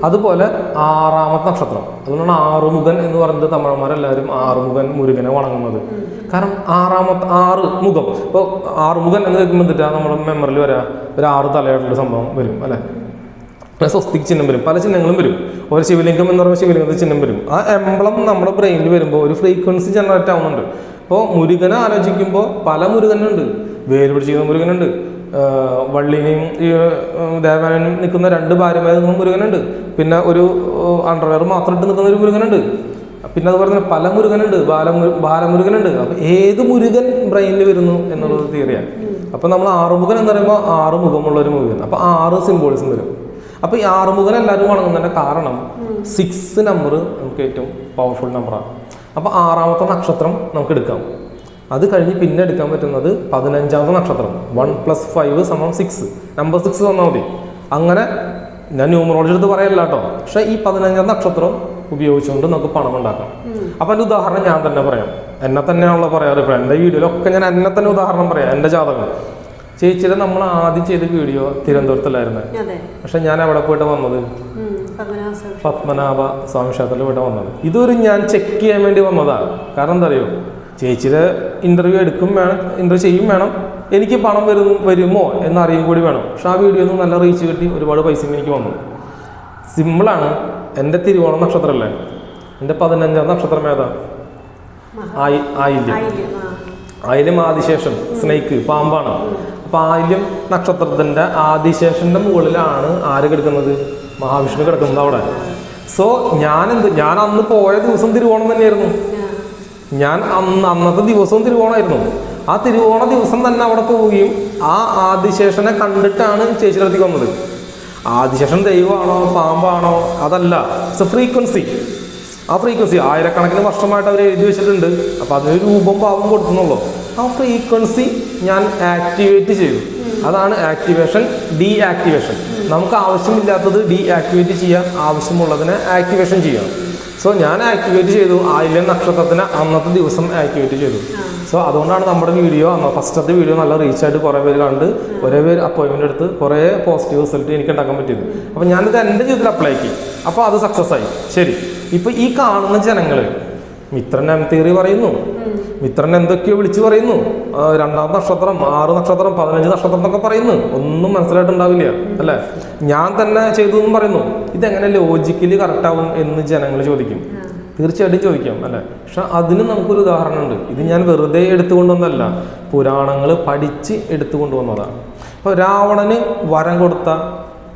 അതുപോലെ 6ാമത്തെ നക്ഷത്രം, അതുകൊണ്ടാണ് ആറുമുഖൻ എന്ന് പറയുന്നത് തമിഴന്മാരെല്ലാവരും ആറുമുഖൻ മുരുകനെ വണങ്ങുന്നത്. കാരണം 6 മുഖം. ഇപ്പോൾ ആറുമുഖൻ എന്ന് കേൾക്കുമ്പോൾ എന്തിട്ടാ നമ്മുടെ മെമ്മറിയിൽ വരാ, ഒരു 6 തലയായിട്ടുള്ള സംഭവം വരും അല്ലേ. സ്വസ്തിക് ചിഹ്നം വരും, പല ചിഹ്നങ്ങളും വരും. ഒരു ശിവലിംഗം എന്ന് പറയുമ്പോൾ ശിവലിംഗത്തിൽ ചിഹ്നം വരും. ആ എംബ്ലം നമ്മുടെ ബ്രെയിനിൽ വരുമ്പോൾ ഒരു ഫ്രീക്വൻസി ജനറേറ്റ് ആവുന്നുണ്ട്. അപ്പോൾ മുരുകനെ ആലോചിക്കുമ്പോൾ പല മുരുകനുണ്ട്. വേര് പിടിച്ചിരിക്കുന്ന മുരുകനുണ്ട്, വള്ളിനെയും ദേവനും നിൽക്കുന്ന 2 ഭാര്യമാരും മുരുകനുണ്ട്, പിന്നെ ഒരു അണ്ടർവെയർ മാത്രം ഇട്ട് നിൽക്കുന്ന ഒരു മുരുകനുണ്ട്, പിന്നെ അതുപോലെ തന്നെ പല മുരുകനുണ്ട്, ബാലമുരുകനുണ്ട്. അപ്പം ഏത് മുരുകൻ ബ്രെയിനിൽ വരുന്നു എന്നുള്ളത് തിയറിയാണ്. അപ്പം നമ്മൾ ആറുമുഖൻ എന്ന് പറയുമ്പോൾ 6 മുഖമുള്ള ഒരു മുരുകൻ. അപ്പം 6 സിംബോളിസം വരും. അപ്പോൾ ഈ 6 മുഖൻ എല്ലാവരും വണങ്ങുന്നതിൻ്റെ കാരണം 6 നമ്പർ നമുക്ക് ഏറ്റവും പവർഫുൾ നമ്പറാണ്. അപ്പോൾ 6ാമത്തെ നക്ഷത്രം നമുക്ക് എടുക്കാം. അത് കഴിഞ്ഞ് പിന്നെ എടുക്കാൻ പറ്റുന്നത് 15ാമത്തെ നക്ഷത്രം. 1 + 5 = 6. നമ്പർ 6 വന്നാൽ മതി. അങ്ങനെ ഞാൻ ന്യൂമറോളജി എടുത്ത് പറയല്ല കേട്ടോ. പക്ഷേ ഈ 15ാം നക്ഷത്രം ഉപയോഗിച്ചുകൊണ്ട് നമുക്ക് പണം ഉണ്ടാക്കാം. അപ്പം എൻ്റെ ഉദാഹരണം ഞാൻ തന്നെ പറയാം. എന്നെ തന്നെയാണല്ലോ പറയാറ്. ഇപ്പോൾ എൻ്റെ വീഡിയോയിലൊക്കെ ഞാൻ എന്നെ തന്നെ ഉദാഹരണം പറയാം. എൻ്റെ ജാതകം ചേച്ചിയുടെ നമ്മൾ ആദ്യം ചെയ്ത വീഡിയോ തിരുവനന്തപുരത്തല്ലായിരുന്നു. പക്ഷെ ഞാൻ എവിടെ പോയിട്ട് വന്നത്? പത്മനാഭ സ്വാമി ക്ഷേത്രത്തിൽ പോയിട്ട് വന്നത്. ഇതൊരു ഞാൻ ചെക്ക് ചെയ്യാൻ വേണ്ടി വന്നതാണ്. കാരണം എന്താ അറിയോ, ചേച്ചിയുടെ ഇൻ്റർവ്യൂ എടുക്കും വേണം, ഇൻ്റർവ്യൂ ചെയ്യും വേണം, എനിക്ക് പണം വരുമോ എന്നറിയും കൂടി വേണം. പക്ഷെ ആ വീഡിയോ ഒന്നും നല്ല റീച്ച് കിട്ടി, ഒരുപാട് പൈസയും എനിക്ക് വന്നു. സിമ്പിളാണ്. എൻ്റെ തിരുവോണം നക്ഷത്രമല്ലേ, എൻ്റെ 15ാം നക്ഷത്രം ഏതാ? ആയില്യം ആദിശേഷൻ, സ്നേക്ക്, പാമ്പാണ്. അപ്പം ആയില്യം നക്ഷത്രത്തിൻ്റെ ആദിശേഷൻ്റെ മുകളിലാണ് ആര് കിടക്കുന്നത്? മഹാവിഷ്ണു കിടക്കുന്നത് അവിടെ. സോ ഞാൻ അന്ന് പോയ ദിവസം തിരുവോണം തന്നെയായിരുന്നു. ഞാൻ അന്നത്തെ ദിവസവും തിരുവോണമായിരുന്നു. ആ തിരുവോണ ദിവസം തന്നെ അവിടെ പോവുകയും ആ ആദിശേഷനെ കണ്ടിട്ടാണ് ചേച്ചിയുടെ അടുത്തേക്ക് വന്നത്. ആദിശേഷൻ ദൈവമാണോ പാമ്പാണോ അതല്ല, ഇറ്റ്സ് എ ഫ്രീക്വൻസി. ആ ഫ്രീക്വൻസി ആയിരക്കണക്കിന് വർഷമായിട്ട് അവർ എഴുതി വെച്ചിട്ടുണ്ട്. അപ്പോൾ അതിന് രൂപം ഭാവം കൊടുക്കുന്നുള്ളൂ. ആ ഫ്രീക്വൻസി ഞാൻ ആക്ടിവേറ്റ് ചെയ്തു. അതാണ് ആക്ടിവേഷൻ, ഡീആക്ടിവേഷൻ. നമുക്ക് ആവശ്യമില്ലാത്തത് ഡീആക്ടിവേറ്റ് ചെയ്യാൻ, ആവശ്യമുള്ളതിനെ ആക്ടിവേഷൻ ചെയ്യാം. സോ ഞാൻ ആക്ടിവേറ്റ് ചെയ്തു, ആയില്യം നക്ഷത്രത്തിന് അന്നത്തെ ദിവസം ആക്ടിവേറ്റ് ചെയ്തു. സോ അതുകൊണ്ടാണ് നമ്മുടെ വീഡിയോ ഫസ്റ്റത്തെ വീഡിയോ നല്ല റീച്ചായിട്ട് കുറേ പേര് കണ്ട് കുറേ പേര് അപ്പോയിൻമെൻ്റ് എടുത്ത് കുറേ പോസിറ്റീവ് റിസൾട്ട് എനിക്ക് ഉണ്ടാക്കാൻ പറ്റിയത്. അപ്പോൾ ഞാനിത് എൻ്റെ ജീവിതത്തിൽ അപ്ലൈ ആക്കി. അപ്പോൾ അത് സക്സസ് ആയി. ശരി, ഇപ്പോൾ ഈ കാണുന്ന ജനങ്ങൾ മിത്രൻ എം തിയറി പറയുന്നു, മിത്രൻ എന്തൊക്കെയോ വിളിച്ച് പറയുന്നു, 2ാം നക്ഷത്രം, 6 നക്ഷത്രം, 15 നക്ഷത്രം എന്നൊക്കെ പറയുന്നു. ഒന്നും മനസ്സിലായിട്ടുണ്ടാവില്ല അല്ലേ? ഞാൻ തന്നെ ചെയ്തു എന്നും പറയുന്നു. ഇതെങ്ങനെ ലോജിക്കലി കറക്റ്റാവും എന്ന് ജനങ്ങൾ ചോദിക്കും. തീർച്ചയായിട്ടും ചോദിക്കാം അല്ലേ? പക്ഷെ അതിന് നമുക്കൊരു ഉദാഹരണമുണ്ട്. ഇത് ഞാൻ വെറുതെ എടുത്തുകൊണ്ടൊന്നല്ല, പുരാണങ്ങൾ പഠിച്ച് എടുത്തുകൊണ്ടുവന്നതാണ്. ഇപ്പോൾ രാവണന് വരം കൊടുത്ത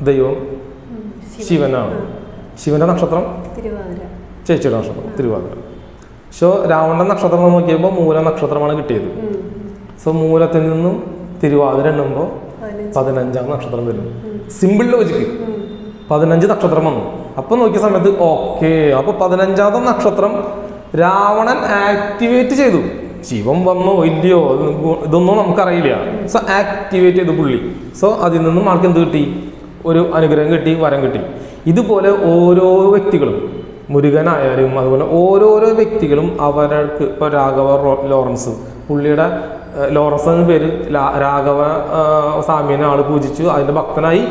ദൈവം ശിവനാണ്. ശിവന്റെ നക്ഷത്രം ചേച്ചിയുടെ നക്ഷത്രം തിരുവാതിര. സോ രാവണന്റെ നക്ഷത്രം നോക്കിയപ്പോൾ മൂല നക്ഷത്രമാണ് കിട്ടിയത്. സോ മൂലത്തിൽ നിന്നും തിരുവാതിര എണ്ണുമ്പോൾ 15ാം നക്ഷത്രം വരും. സിമ്പിൾ ലോജിക്ക് 15 നക്ഷത്രം വന്നു. അപ്പം നോക്കിയ സമയത്ത് ഓക്കെ, അപ്പോൾ 15ാമത്തെ നക്ഷത്രം രാവണൻ ആക്ടിവേറ്റ് ചെയ്തു. ശിവൻ വന്നോ ഇല്ലയോ ഇതൊന്നും നമുക്കറിയില്ല. സോ ആക്ടിവേറ്റ് ചെയ്തു പുള്ളി. സോ അതിൽ നിന്നും ആൾക്ക് എന്ത് കിട്ടി? ഒരു അനുഗ്രഹം കിട്ടി, വരം കിട്ടി. ഇതുപോലെ ഓരോ വ്യക്തികളും, മുരുകനായാലും അതുപോലെ ഓരോരോ വ്യക്തികളും അവർക്ക്, ഇപ്പോൾ രാഘവ ലോറൻസ്, പുള്ളിയുടെ ലോറൻസ് എന്ന പേര് രാഘവ സ്വാമീനെ ആൾ പൂജിച്ചു, അതിൻ്റെ ഭക്തനായി.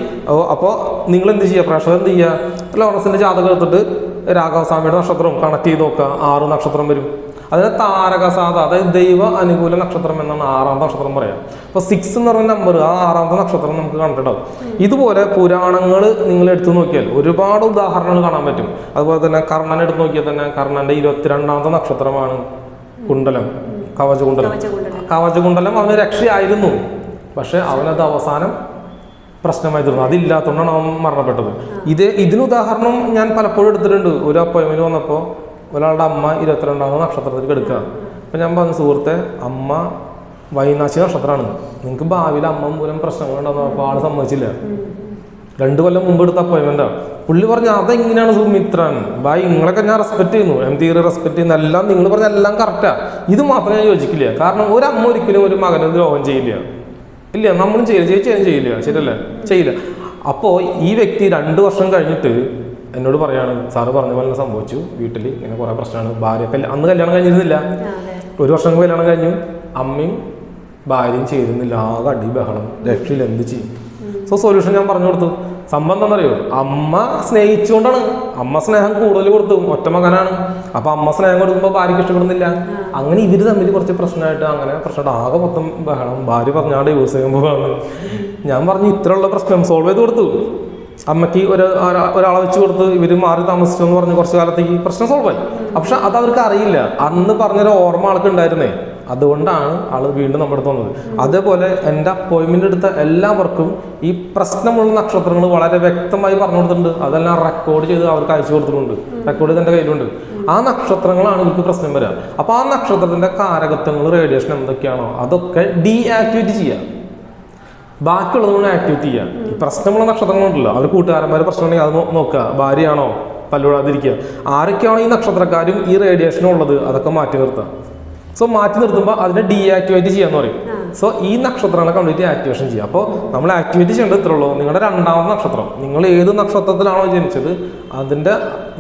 അപ്പോൾ നിങ്ങൾ എന്ത് ചെയ്യുക, പ്രേക്ഷകർ എന്ത് ചെയ്യുക, ലോറൻസിൻ്റെ ജാതകം എടുത്തിട്ട് രാഘവ സ്വാമിയുടെ നക്ഷത്രവും കണക്ട് ചെയ്ത് നോക്കുക. 6 നക്ഷത്രം വരും. അതിന് താരകസാധ, അതായത് ദൈവ അനുകൂല നക്ഷത്രം എന്നാണ് 6ാമത്തെ നക്ഷത്രം പറയാം. അപ്പോൾ 6 എന്ന് പറഞ്ഞ നമ്പർ, ആ 6ാമത്തെ നക്ഷത്രം നമുക്ക് കണ്ടിട്ടുണ്ടാവും. ഇതുപോലെ പുരാണങ്ങൾ നിങ്ങൾ എടുത്തു നോക്കിയാൽ ഒരുപാട് ഉദാഹരണങ്ങൾ കാണാൻ പറ്റും. അതുപോലെ തന്നെ കർണൻ എടുത്ത് നോക്കിയാൽ തന്നെ കർണന്റെ 22ാമത്തെ നക്ഷത്രമാണ് കുണ്ടലം, കവചകുണ്ടലം. കവചകുണ്ടലം അവന് രക്ഷയായിരുന്നു, പക്ഷെ അവനത് അവസാനം പ്രശ്നമായി തീർന്നു. അതില്ലാത്തതുകൊണ്ടാണ് അവൻ മരണപ്പെട്ടത്. ഇതിന് ഉദാഹരണം ഞാൻ പലപ്പോഴും എടുത്തിട്ടുണ്ട്. ഒരു അപ്പോയിൻമെന്റ് വന്നപ്പോൾ ഒരാളുടെ അമ്മ 22ാമത്തെ നക്ഷത്രത്തിൽ എടുക്കുക. അപ്പം ഞാൻ പറഞ്ഞു, സുഹൃത്തെ, അമ്മ വൈനാശി നക്ഷത്രമാണ്, നിങ്ങൾക്ക് ഭാവിയിൽ അമ്മ മൂലം പ്രശ്നങ്ങളുണ്ടാകുന്ന. അപ്പോൾ ആൾ സമ്മതിച്ചില്ല. 2 കൊല്ലം മുമ്പ് എടുത്ത അപ്പോയിൻമെന്റാണ്. പുള്ളി പറഞ്ഞു, അതെങ്ങനെയാണ് സുമിത്രൻ ഭായ്, നിങ്ങളൊക്കെ ഞാൻ റെസ്പെക്ട് ചെയ്യുന്നു, എം തിയറി റെസ്പെക്ട് ചെയ്യുന്ന എല്ലാം നിങ്ങൾ പറഞ്ഞ എല്ലാം കറക്റ്റാണ്. ഇത് മാത്രം ഞാൻ യോജിക്കില്ല. കാരണം ഒരു അമ്മ ഒരിക്കലും ഒരു മകന് ദ്രോഹം ചെയ്യില്ല. ഇല്ല, നമ്മളും ചെയ്യില്ല. ശരിയല്ലേ? ചെയ്യില്ല. അപ്പോൾ ഈ വ്യക്തി 2 വർഷം കഴിഞ്ഞിട്ട് എന്നോട് പറയാണ്, സാറ് പറഞ്ഞ പോലെ സംഭവിച്ചു, വീട്ടിൽ ഇങ്ങനെ കുറേ പ്രശ്നമാണ്. ഭാര്യ അന്ന് കല്യാണം കഴിഞ്ഞിരുന്നില്ല, 1 വർഷം കല്യാണം കഴിഞ്ഞു, അമ്മയും ഭാര്യയും ചെയ്തിരുന്നില്ല, ആകെ അടി ബഹളം, രക്ഷയിൽ എന്ത് ചെയ്യും? സോ സൊല്യൂഷൻ ഞാൻ പറഞ്ഞു കൊടുത്തു. സംഭവം എന്താണെന്നറിയോ, അമ്മ സ്നേഹിച്ചുകൊണ്ടാണ്. അമ്മ സ്നേഹം കൂടുതൽ കൊടുത്തു, ഒറ്റ മകനാണ്. അപ്പൊ അമ്മ സ്നേഹം കൊടുക്കുമ്പോൾ ഭാര്യയ്ക്ക് ഇഷ്ടപ്പെടുന്നില്ല. അങ്ങനെ ഇവര് തമ്മിൽ കുറച്ച് പ്രശ്നമായിട്ട് അങ്ങനെ പ്രശ്നമായിട്ട് ആകെ മൊത്തം ബഹളം. ഭാര്യ പറഞ്ഞാൽ ഡിവോഴ്സ് ചെയ്യുമ്പോഴാണ്. ഞാൻ പറഞ്ഞു, ഇത്രയുള്ള പ്രശ്നം സോൾവ് ചെയ്ത് കൊടുത്തു. അമ്മയ്ക്ക് ഒരാളെ വെച്ച് കൊടുത്ത് ഇവര് മാറി താമസിച്ചു എന്ന് പറഞ്ഞ് കുറച്ച് കാലത്തേക്ക് പ്രശ്നം സോൾവ് ആയി. പക്ഷെ അത് അവർക്ക് അറിയില്ല. അന്ന് പറഞ്ഞൊരു ഓർമ്മ ആൾക്ക് ഉണ്ടായിരുന്നേ. അതുകൊണ്ടാണ് ആള് വീണ്ടും നമ്മുടെ അടുത്ത് വന്നത്. അതേപോലെ എൻ്റെ അപ്പോയിൻമെന്റ് എടുത്ത എല്ലാവർക്കും ഈ പ്രശ്നമുള്ള നക്ഷത്രങ്ങൾ വളരെ വ്യക്തമായി പറഞ്ഞു കൊടുത്തിട്ടുണ്ട്. അതെല്ലാം റെക്കോർഡ് ചെയ്ത് അവർക്ക് അയച്ചു കൊടുത്തിട്ടുണ്ട്. റെക്കോർഡ് ചെയ്ത് എൻ്റെ കയ്യിലുണ്ട്. ആ നക്ഷത്രങ്ങളാണ് ഇവർക്ക് പ്രശ്നം വരിക. അപ്പോൾ ആ നക്ഷത്രത്തിന്റെ കാരകത്വങ്ങൾ, റേഡിയേഷൻ എന്തൊക്കെയാണോ അതൊക്കെ ഡീആക്ടിവേറ്റ് ചെയ്യുക, ബാക്കിയുള്ളതുകൊണ്ട് ആക്ടിവേറ്റ് ചെയ്യുക. ഈ പ്രശ്നമുള്ള നക്ഷത്രങ്ങളുണ്ടല്ലോ, അവർ കൂട്ടുകാരന്മാരെ പ്രശ്നമുണ്ടെങ്കിൽ അത് നോക്കുക. ഭാര്യയാണോ പല്ലുവിടാതിരിക്കുക. ആരൊക്കെയാണോ ഈ നക്ഷത്രക്കാരും ഈ റേഡിയേഷനും ഉള്ളത് അതൊക്കെ മാറ്റി നിർത്തുക. സോ മാറ്റി നിർത്തുമ്പോൾ അതിനെ ഡീആക്ടിവേറ്റ് ചെയ്യാന്ന് പറയും. സോ ഈ നക്ഷത്രങ്ങളെ കംപ്ലീറ്റ് ആക്ടിവേഷൻ ചെയ്യുക. അപ്പോൾ നമ്മൾ ആക്ടിവേറ്റ് ചെയ്യേണ്ടത് ഇത്രേ ഉള്ളൂ. നിങ്ങളുടെ 2ാമത്തെ നക്ഷത്രം, നിങ്ങൾ ഏത് നക്ഷത്രത്തിലാണോ ജനിച്ചത് അതിൻ്റെ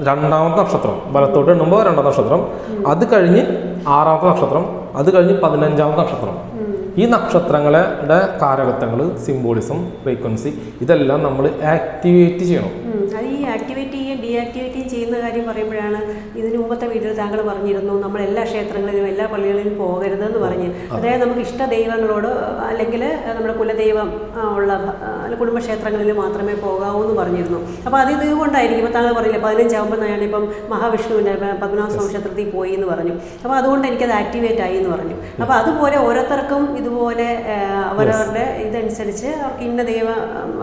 2ാമത്തെ നക്ഷത്രം വലത്തോട്ട് എണ്ണുമ്പോൾ 2ാം നക്ഷത്രം, അത് കഴിഞ്ഞ് 6ാമത്തെ നക്ഷത്രം, അത് കഴിഞ്ഞ് 15ാമത്തെ നക്ഷത്രം. ഈ നക്ഷത്രങ്ങളുടെ കാരകത്വങ്ങൾ, സിംബോളിസം, ഫ്രീക്വൻസി, ഇതെല്ലാം നമ്മൾ ആക്ടിവേറ്റ് ചെയ്യണം. അത് ഈ ആക്ടിവേറ്റ് ചെയ്യുകയും ഡീആക്ടിവേറ്റ് ചെയ്യുന്ന കാര്യം പറയുമ്പോഴാണ് ഇതിന് മുമ്പത്തെ വീഡിയോയിൽ താങ്കൾ പറഞ്ഞിരുന്നു, നമ്മൾ എല്ലാ ക്ഷേത്രങ്ങളിലും എല്ലാ പള്ളികളിലും പോകരുതെന്ന് പറഞ്ഞ്. അതായത് നമുക്ക് ഇഷ്ട ദൈവങ്ങളോട് അല്ലെങ്കിൽ നമ്മുടെ കുലദൈവം ഉള്ള കുടുംബക്ഷേത്രങ്ങളിൽ മാത്രമേ പോകാവൂ എന്ന് പറഞ്ഞിരുന്നു. അപ്പോൾ അത് ഇതുകൊണ്ടായിരിക്കും. ഇപ്പോൾ താങ്കൾ പറഞ്ഞില്ല 15 ആകുമ്പോൾ ഞാനിപ്പം മഹാവിഷ്ണുവിൻ്റെ പത്മനാഭസ്വാമി ക്ഷേത്രത്തിൽ പോയി എന്ന് പറഞ്ഞു. അപ്പോൾ അതുകൊണ്ട് എനിക്കത് ആക്ടിവേറ്റ് ആയി എന്ന് പറഞ്ഞു. അപ്പോൾ അതുപോലെ ഓരോരുത്തർക്കും ഇതുപോലെ അവരവരുടെ ഇതനുസരിച്ച് അവർക്ക് ഇന്ന ദൈവം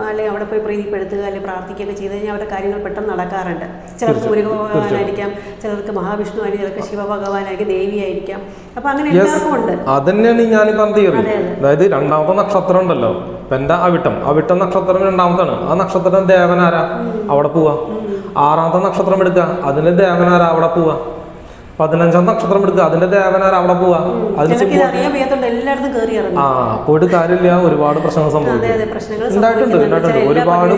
അല്ലെങ്കിൽ അവിടെ പോയി പ്രീതിപ്പെടുത്തുക അല്ലെങ്കിൽ പ്രാർത്ഥിക്കുകയൊക്കെ ചെയ്ത് കഴിഞ്ഞാൽ അവരുടെ കാര്യങ്ങൾ പെട്ടെന്ന് നടക്കാറുണ്ട്. ചിലർക്ക് മുരുകഭഗവാനായിരിക്കാം, ചിലർക്ക് വിഷ്ണു ആയിരിക്കും, ചിലർക്ക് ശിവഭഗവാനായിരിക്കും, ദേവിയായിരിക്കാം. അപ്പൊ അങ്ങനെ എല്ലാവർക്കും ഉണ്ട്. അതന്നെയാണ് ഞാൻ പറഞ്ഞ തിയറി. അതായത് 2ാമത്തെ നക്ഷത്രം ഉണ്ടല്ലോ, എന്റെ അവിട്ടം നക്ഷത്രം 2ാമത്താണ്. ആ നക്ഷത്രം ദേവനാരാ, അവിടെ പോവാ. 6ാമത്തെ നക്ഷത്രം എടുക്കുക, അതിന് ദേവനാരാ, അവിടെ പോവാ. 15ാം നക്ഷത്രം എടുക്കുക, അതിന്റെ ദേവനാർ അവിടെ പോവാ. ആ പോയിട്ട് കാര്യമില്ല, ഒരുപാട് പ്രശ്നങ്ങൾ സംഭവിക്കും. ഒരുപാട്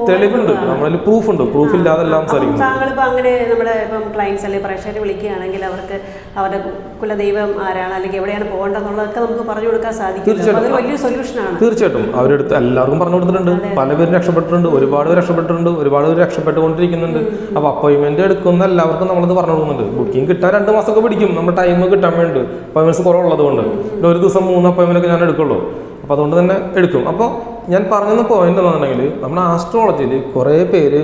തെളിവുണ്ട്, നമ്മളിൽ പ്രൂഫ് ഉണ്ട്. പ്രൂഫ് ഇല്ലാതെല്ലാം താങ്കളിപ്പോൾ അങ്ങനെ നമ്മുടെ ഇപ്പം ക്ലയൻസ് അല്ലെങ്കിൽ പ്രേക്ഷകരെ വിളിക്കുകയാണെങ്കിൽ അവർക്ക് അവരുടെ കുലദൈവം ആരാണ് അല്ലെങ്കിൽ എവിടെയാണ് പോകേണ്ടതെന്നുള്ളതൊക്കെ നമുക്ക് പറഞ്ഞു കൊടുക്കാൻ സാധിക്കും. അതൊരു വലിയ സൊല്യൂഷനാണ്. തീർച്ചയായിട്ടും അവരെടുത്ത് എല്ലാവർക്കും പറഞ്ഞു കൊടുത്തിട്ടുണ്ട്. പല പേരും രക്ഷപ്പെട്ടിട്ടുണ്ട്, ഒരുപാട് പേര് രക്ഷപ്പെട്ടിട്ടുണ്ട്, ഒരുപാട് പേര് രക്ഷപ്പെട്ടുകൊണ്ടിരിക്കുന്നുണ്ട്. അപ്പോൾ അപ്പോയിൻമെന്റ് എടുക്കുന്ന എല്ലാവർക്കും നമ്മളത് പറഞ്ഞു കൊടുക്കുന്നുണ്ട്. ബുക്കിംഗ് കിട്ടാൻ 2 മാസമൊക്കെ പിടിക്കും, നമ്മുടെ ടൈം കിട്ടാൻ വേണ്ടി. അപ്പോയിൻമെന്റ്സ് കുറവുള്ളത് കൊണ്ട് ഒരു ദിവസം 3 അപ്പോയിൻമെന്റ് ഒക്കെ ഞാൻ എടുക്കുള്ളൂ. അപ്പോൾ അതുകൊണ്ട് തന്നെ എടുക്കും. അപ്പോൾ ഞാൻ പറഞ്ഞ പോയിന്റ് എന്താണെന്നുണ്ടെങ്കിൽ, നമ്മുടെ ആസ്ട്രോളജിയിൽ കുറേ പേര്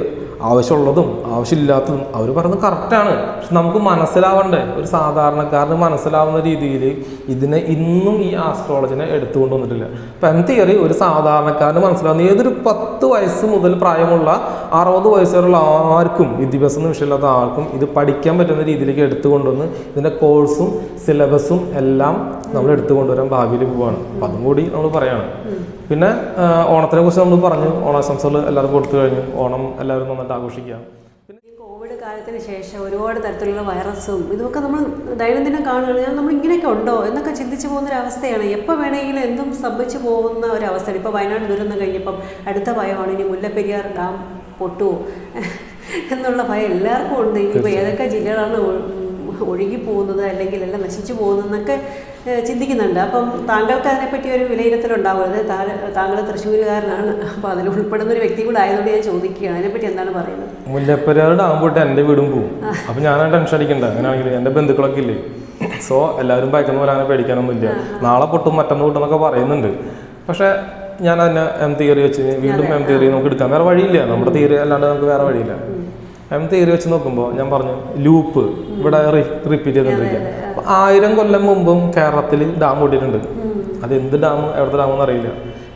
ആവശ്യമുള്ളതും ആവശ്യമില്ലാത്തതും അവർ പറയുന്നത് കറക്റ്റാണ്. പക്ഷെ നമുക്ക് മനസ്സിലാവണ്ടേ, ഒരു സാധാരണക്കാരന് മനസ്സിലാവുന്ന രീതിയിൽ ഇതിനെ ഇന്നും ഈ ആസ്ട്രോളജിനെ എടുത്തുകൊണ്ട് വന്നിട്ടില്ല. ഇപ്പം എൻ്റെ തിയറി ഒരു സാധാരണക്കാരന് മനസ്സിലാവുന്ന ഏതൊരു 10 വയസ്സ് മുതൽ പ്രായമുള്ള 60 വയസ്സുള്ള ആർക്കും, വിദ്യാഭ്യാസം വിഷയമില്ലാത്ത ആർക്കും ഇത് പഠിക്കാൻ പറ്റുന്ന രീതിയിലേക്ക് എടുത്തുകൊണ്ടുവന്ന് ഇതിൻ്റെ കോഴ്സും സിലബസും എല്ലാം നമ്മൾ എടുത്തുകൊണ്ടുവരാൻ ഭാവിയിൽ പോവുകയാണ്. അപ്പം അതും കൂടി നമ്മൾ പറയാണ്. പിന്നെ ഓണത്തിനെ കുറിച്ച് നമ്മൾ പറഞ്ഞു, ഓണാശംസകൾ എല്ലാവരും കൊടുത്തു കഴിഞ്ഞു. ഓണം എല്ലാവരും നന്നായിട്ട് ആഘോഷിക്കാം. പിന്നെ ഈ കോവിഡ് കാലത്തിന് ശേഷം ഒരുപാട് തരത്തിലുള്ള വൈറസും ഇതൊക്കെ നമ്മൾ ദൈനംദിനം കാണുകയാണ്. നമ്മൾ ഇങ്ങനെയൊക്കെ ഉണ്ടോ എന്നൊക്കെ ചിന്തിച്ചു പോകുന്നൊരവസ്ഥയാണ്. എപ്പോൾ വേണമെങ്കിലും എന്തും സംഭവിച്ചു പോകുന്ന ഒരവസ്ഥയാണ്. ഇപ്പോൾ വയനാട് ദുരന്തം കഴിഞ്ഞപ്പം അടുത്ത ഭയമാണ് ഇനി മുല്ലപ്പെരിയാർ ഡാം പൊട്ടുമോ എന്നുള്ള ഭയം എല്ലാവർക്കും ഉണ്ട്. ഇനിയിപ്പോൾ ഏതൊക്കെ ജില്ലകളാണ് ഒഴുകി പോകുന്നത് അല്ലെങ്കിൽ എല്ലാം നശിച്ചു പോകുന്നതെന്നൊക്കെ ചിന്തിക്കുന്നുണ്ട്. അപ്പം താങ്കൾക്ക് അതിനെപ്പറ്റി ഒരു വിലയിരുത്തലുണ്ടാവുന്നത്, താങ്കൾ തൃശ്ശൂരുകാരനാണ്, അപ്പോൾ അതിൽ ഉൾപ്പെടുന്ന ഒരു വ്യക്തി കൂടെ ആയതുകൊണ്ട് ഞാൻ ചോദിക്കുകയാണ്, അതിനെപ്പറ്റി എന്താണ് പറയുന്നത്? മുല്ലപ്പെരിയാർ ഡാം പോയിട്ട് എൻ്റെ വീടും പോവും. അപ്പം ഞാൻ ടെൻഷൻ അടിക്കണ്ട. അങ്ങനെയാണെങ്കിൽ എൻ്റെ ബന്ധുക്കളൊക്കെ ഇല്ലേ, സോ എല്ലാവരും ഭയക്കുന്ന പോലെ അങ്ങനെ പേടിക്കാനൊന്നുമില്ല. നാളെ പൊട്ടും മറ്റന്ന് പൊട്ടും എന്നൊക്കെ പറയുന്നുണ്ട്. പക്ഷേ ഞാൻ അതിനെ തിയറി വെച്ച് വീണ്ടും തിയറി നമുക്ക് എടുക്കാം. വേറെ വഴിയില്ല, നമ്മുടെ തിയറി അല്ലാണ്ട് നമുക്ക് വേറെ വഴിയില്ല. തിയറി വെച്ച് നോക്കുമ്പോൾ ഞാൻ പറഞ്ഞു ലൂപ്പ് ഇവിടെ റിപ്പീറ്റ് ചെയ്തുകൊണ്ടിരിക്കുക. അപ്പോൾ 1000 കൊല്ലം മുമ്പും കേരളത്തിൽ ഡാം പൊട്ടിയിട്ടുണ്ട്. അതെന്ത് ഡാം, എവിടുത്തെ ഡാം എന്ന് അറിയില്ല.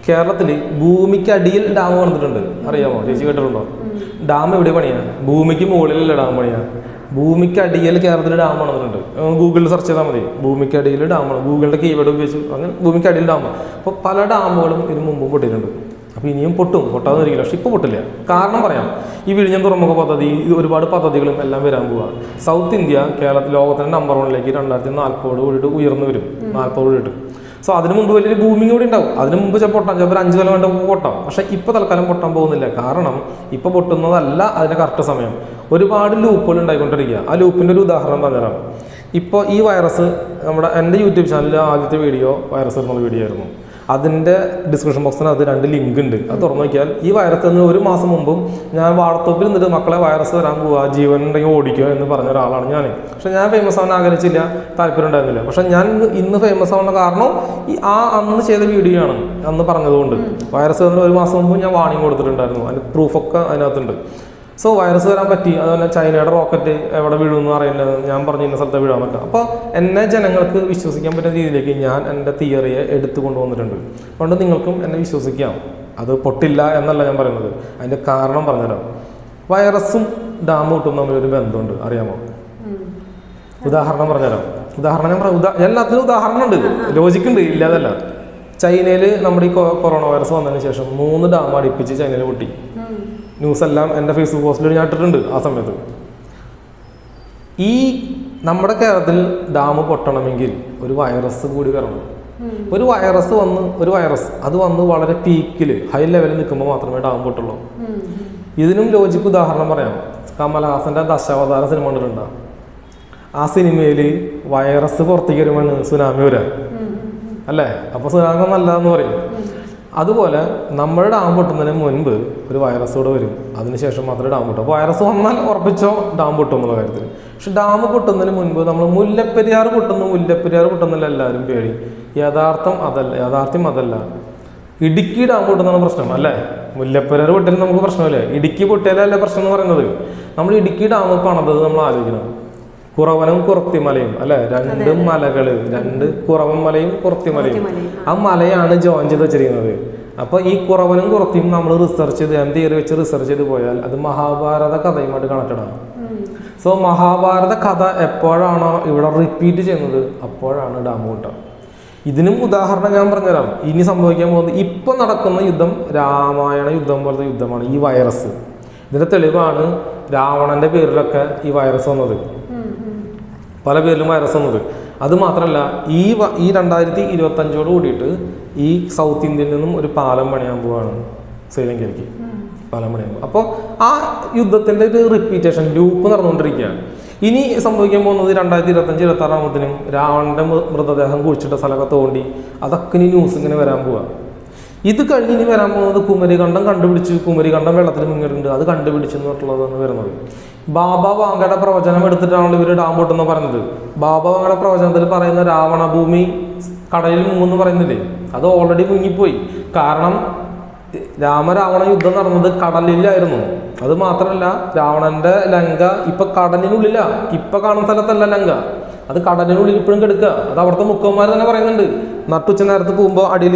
കേരളത്തിൽ ഭൂമിക്ക് അടിയിൽ ഡാം വന്നിട്ടുണ്ട്, അറിയാമോ? ചേച്ചി കേട്ടിട്ടുണ്ടോ? ഡാം എവിടെ പണിയാ? ഭൂമിക്ക് മുകളിലല്ല ഡാം പണിയാ. ഭൂമിക്ക് അടിയിൽ കേരളത്തിൽ ഡാം വന്നിട്ടുണ്ട്. ഗൂഗിളിൽ സെർച്ച് ചെയ്താൽ മതി, ഭൂമിക്ക് അടിയിൽ ഡാമാണ്. ഗൂഗിളിൻ്റെ കീവേഡ് ഉപയോഗിച്ച് അങ്ങനെ ഭൂമിക്ക് അടിയിൽ ഡാം. അപ്പോൾ പല ഡാമുകളും ഇതിന് മുമ്പ് പൊട്ടിയിട്ടുണ്ട്. അപ്പോൾ ഇനിയും പൊട്ടാതെ ഇരിക്കില്ല. പക്ഷെ ഇപ്പോൾ പൊട്ടില്ല. കാരണം പറയാം, ഈ വിഴിഞ്ഞം തുറമുഖ പദ്ധതി, ഒരുപാട് പദ്ധതികളും എല്ലാം വരാൻ പോവുക. സൗത്ത് ഇന്ത്യ കേരളത്തിൽ ലോകത്തിൻ്റെ നമ്പർ 1ലേക്ക് 2040 കൂടിയിട്ട് ഉയർന്നു വരും, 40 കൂടിയിട്ട്. സോ അതിന് മുമ്പ് വലിയൊരു ബൂമിങ് കൂടി ഉണ്ടാവും. അതിന് മുമ്പ് പൊട്ടാം, ചിലപ്പോൾ 5 കൊല്ലം കൊണ്ട് പൊട്ടാം. പക്ഷേ ഇപ്പോൾ തൽക്കാലം പൊട്ടാൻ പോകുന്നില്ല. കാരണം ഇപ്പോൾ പൊട്ടുന്നതല്ല അതിൻ്റെ കറക്റ്റ് സമയം. ഒരുപാട് ലൂപ്പുകൾ ഉണ്ടായിക്കൊണ്ടിരിക്കുക. ആ ലൂപ്പിൻ്റെ ഒരു ഉദാഹരണം പറഞ്ഞുതരാം. ഇപ്പോൾ ഈ വൈറസ് എൻ്റെ യൂട്യൂബ് ചാനലിൽ ആദ്യത്തെ വീഡിയോ വൈറസ് എന്നുള്ള വീഡിയോ ആയിരുന്നു. അതിൻ്റെ ഡിസ്ക്രിപ്ഷൻ ബോക്സിനകത്ത് 2 ലിങ്ക് ഉണ്ട്. അത് തുറന്നു നോക്കിയാൽ ഈ വൈറസ് 1 മാസം മുമ്പും ഞാൻ വാട്സപ്പിൽ നിന്നിട്ട് മക്കളെ വൈറസ് വരാൻ പോവുക, ജീവൻ ഉണ്ടെങ്കിൽ ഓടിക്കുക എന്ന് പറഞ്ഞ ഒരാളാണ് ഞാൻ. പക്ഷെ ഞാൻ ഫേമസ് ആവാൻ ആഗ്രഹിച്ചില്ല, താല്പര്യം ഉണ്ടായിരുന്നില്ല. പക്ഷെ ഞാൻ ഇന്ന് ഫേമസ് ആവുന്ന കാരണം അന്ന് ചെയ്ത വീഡിയോ ആണ്, അന്ന് പറഞ്ഞതുകൊണ്ട്. വൈറസ് 1 മാസം മുമ്പ് ഞാൻ വാണിംഗ് കൊടുത്തിട്ടുണ്ടായിരുന്നു. അതിൻ്റെ പ്രൂഫൊക്കെ അതിനകത്തുണ്ട്. സോ വൈറസ് വരാൻ പറ്റി. അതുപോലെ ചൈനയുടെ റോക്കറ്റ് എവിടെ വീഴുമെന്ന് അറിയില്ല, ഞാൻ പറഞ്ഞു ഇന്ന സ്ഥലത്ത് വീഴാന്നൊക്കെ. അപ്പോൾ എന്നെ ജനങ്ങൾക്ക് വിശ്വസിക്കാൻ പറ്റുന്ന രീതിയിലേക്ക് ഞാൻ എൻ്റെ തിയറിയെ എടുത്തു കൊണ്ടുവന്നിട്ടുണ്ട്. അതുകൊണ്ട് നിങ്ങൾക്കും എന്നെ വിശ്വസിക്കാം. അത് പൊട്ടില്ല എന്നല്ല ഞാൻ പറയുന്നത്, അതിൻ്റെ കാരണം പറഞ്ഞുതരാം. വൈറസും ഡാം പൊട്ടും തമ്മിലൊരു ബന്ധമുണ്ട്, അറിയാമോ? ഉദാഹരണം പറഞ്ഞുതരാം. എല്ലാത്തിനും ഉദാഹരണം ഉണ്ട്, ലോജിക്കുണ്ട്, ഇല്ലാതല്ല. ചൈനയിൽ നമ്മുടെ ഈ കൊറോണ വൈറസ് വന്നതിന് ശേഷം 3 ഡാം അടുപ്പിച്ച് ചൈനയിൽ പൊട്ടി. ന്യൂസ് എല്ലാം എൻ്റെ ഫേസ്ബുക്ക് പോസ്റ്റിൽ ഞാൻ ഇട്ടിട്ടുണ്ട്. ആ സമയത്ത് ഈ നമ്മുടെ കേരളത്തിൽ ഡാം പൊട്ടണമെങ്കിൽ ഒരു വൈറസ് കൂടി വരണം. ഒരു വൈറസ് അത് വന്ന് വളരെ പീക്കിൽ ഹൈ ലെവലിൽ നിൽക്കുമ്പോൾ മാത്രമേ ഡാം പൊട്ടുള്ളൂ. ഇതിനും ലോജിക്ക് ഉദാഹരണം പറയാം. കമലഹാസൻ്റെ ദശാവതാര സിനിമ കണ്ടിട്ടുണ്ടോ? ആ സിനിമയിൽ വൈറസ് പുറത്തേക്ക് വരുമ്പോൾ സുനാമി വരാൻ അല്ലേ? അപ്പോൾ സുനാമി നല്ലതെന്ന് പറയും. അതുപോലെ നമ്മുടെ ഡാം പൊട്ടുന്നതിന് മുൻപ് ഒരു വൈറസ് കൂടെ വരും, അതിനുശേഷം മാത്രമേ ഡാം പൊട്ടും. അപ്പോൾ വൈറസ് വന്നാൽ ഉറപ്പിച്ചോ ഡാം പൊട്ടും എന്നുള്ള കാര്യത്തിൽ. പക്ഷെ ഡാം പൊട്ടുന്നതിന് മുൻപ് നമ്മൾ മുല്ലപ്പെരിയാർ പൊട്ടുന്നില്ല എല്ലാവരും പേടി. യാഥാർത്ഥ്യം അതല്ല. ഇടുക്കി ഡാം പൊട്ടുന്നതാണ് പ്രശ്നം അല്ലേ? മുല്ലപ്പെരിയാർ പൊട്ടിയാൽ നമുക്ക് പ്രശ്നമില്ലേ? ഇടുക്കി പൊട്ടിയാലല്ലേ പ്രശ്നം എന്ന് പറയുന്നത്. നമ്മൾ ഇടുക്കി ഡാം പണിതത് നമ്മൾ ആലോചിക്കണം. കുറവനും കുറത്തിമലയും അല്ലെ, 2 മലകള്, 2 കുറവൻ മലയും കുറത്തിമലയും. ആ മലയാണ് ജോയിൻ ചെയ്ത് വെച്ചിരിക്കുന്നത്. അപ്പോൾ ഈ കുറവനും കുറത്തിയും നമ്മൾ റിസർച്ച് ചെയ്ത് പോയാൽ അത് മഹാഭാരത കഥയുമായിട്ട് കണക്റ്റഡ് ആണ്. സോ മഹാഭാരത കഥ എപ്പോഴാണോ ഇവിടെ റിപ്പീറ്റ് ചെയ്യുന്നത് അപ്പോഴാണ് ഡാം പൊട്ടുക. ഇതിനും ഉദാഹരണം ഞാൻ പറഞ്ഞുതരാം. ഇനി സംഭവിക്കാൻ പോകുന്നത് ഇപ്പം നടക്കുന്ന യുദ്ധം രാമായണ യുദ്ധം പോലത്തെ യുദ്ധമാണ് ഈ വൈറസ്. ഇതിൻ്റെ തെളിവാണ് രാവണന്റെ പേരിലൊക്കെ ഈ വൈറസ് വന്നത്. പല പേരിലും വൈറസ് വന്നത്. അത് മാത്രമല്ല ഈ 2025 കൂടിയിട്ട് ഈ സൗത്ത് ഇന്ത്യയിൽ നിന്നും ഒരു പാലം പണിയാൻ പോവാണ് ശ്രീലങ്കയിലേക്ക്. പാലം പണിയാൻ. അപ്പോൾ ആ യുദ്ധത്തിൻ്റെ ഒരു റിപ്പീറ്റേഷൻ ലൂപ്പ് നടന്നുകൊണ്ടിരിക്കുകയാണ്. ഇനി സംഭവിക്കാൻ പോകുന്നത് 2025-26 ആകുമ്പോഴത്തേനും രാവണന്റെ മൃതദേഹം കുഴിച്ചിട്ട സ്ഥലമൊക്കെ തോണ്ടി അതൊക്കെ ഇനി ന്യൂസ് ഇങ്ങനെ വരാൻ പോവുക. ഇത് കഴിഞ്ഞ് ഇനി വരാൻ പോകുന്നത് കുമരികണ്ഡം കണ്ടുപിടിച്ച്, കുമരികണ്ഡം വെള്ളത്തിൽ മുങ്ങിയിട്ടുണ്ട്, അത് കണ്ടുപിടിച്ചെന്നുള്ളതാണ് വരുന്നത്. ബാബ വാങ്കയുടെ പ്രവചനം എടുത്തിട്ടാണല്ലോ ഇവർ ഡാം പൊട്ടെന്ന് പറയുന്നത്. ബാബ വാങ്കയുടെ പ്രവചനത്തിൽ പറയുന്ന രാവണഭൂമി കടലിൽ മുങ്ങുമെന്ന് പറയുന്നില്ലേ, അത് ഓൾറെഡി മുങ്ങിപ്പോയി. കാരണം രാമരാവണ യുദ്ധം നടന്നത് കടലിലായിരുന്നു. അത് മാത്രമല്ല രാവണന്റെ ലങ്ക ഇപ്പൊ കടലിനുള്ളില, ഇപ്പൊ കാണുന്ന സ്ഥലത്തല്ല ലങ്ക, അത് കടലിനുള്ളിൽ ഇപ്പോഴും കിടക്കുക. അത് അവിടുത്തെ മുക്കന്മാർ തന്നെ പറയുന്നുണ്ട്, നട്ടുച്ച നേരത്ത് പോകുമ്പോൾ അടിയിൽ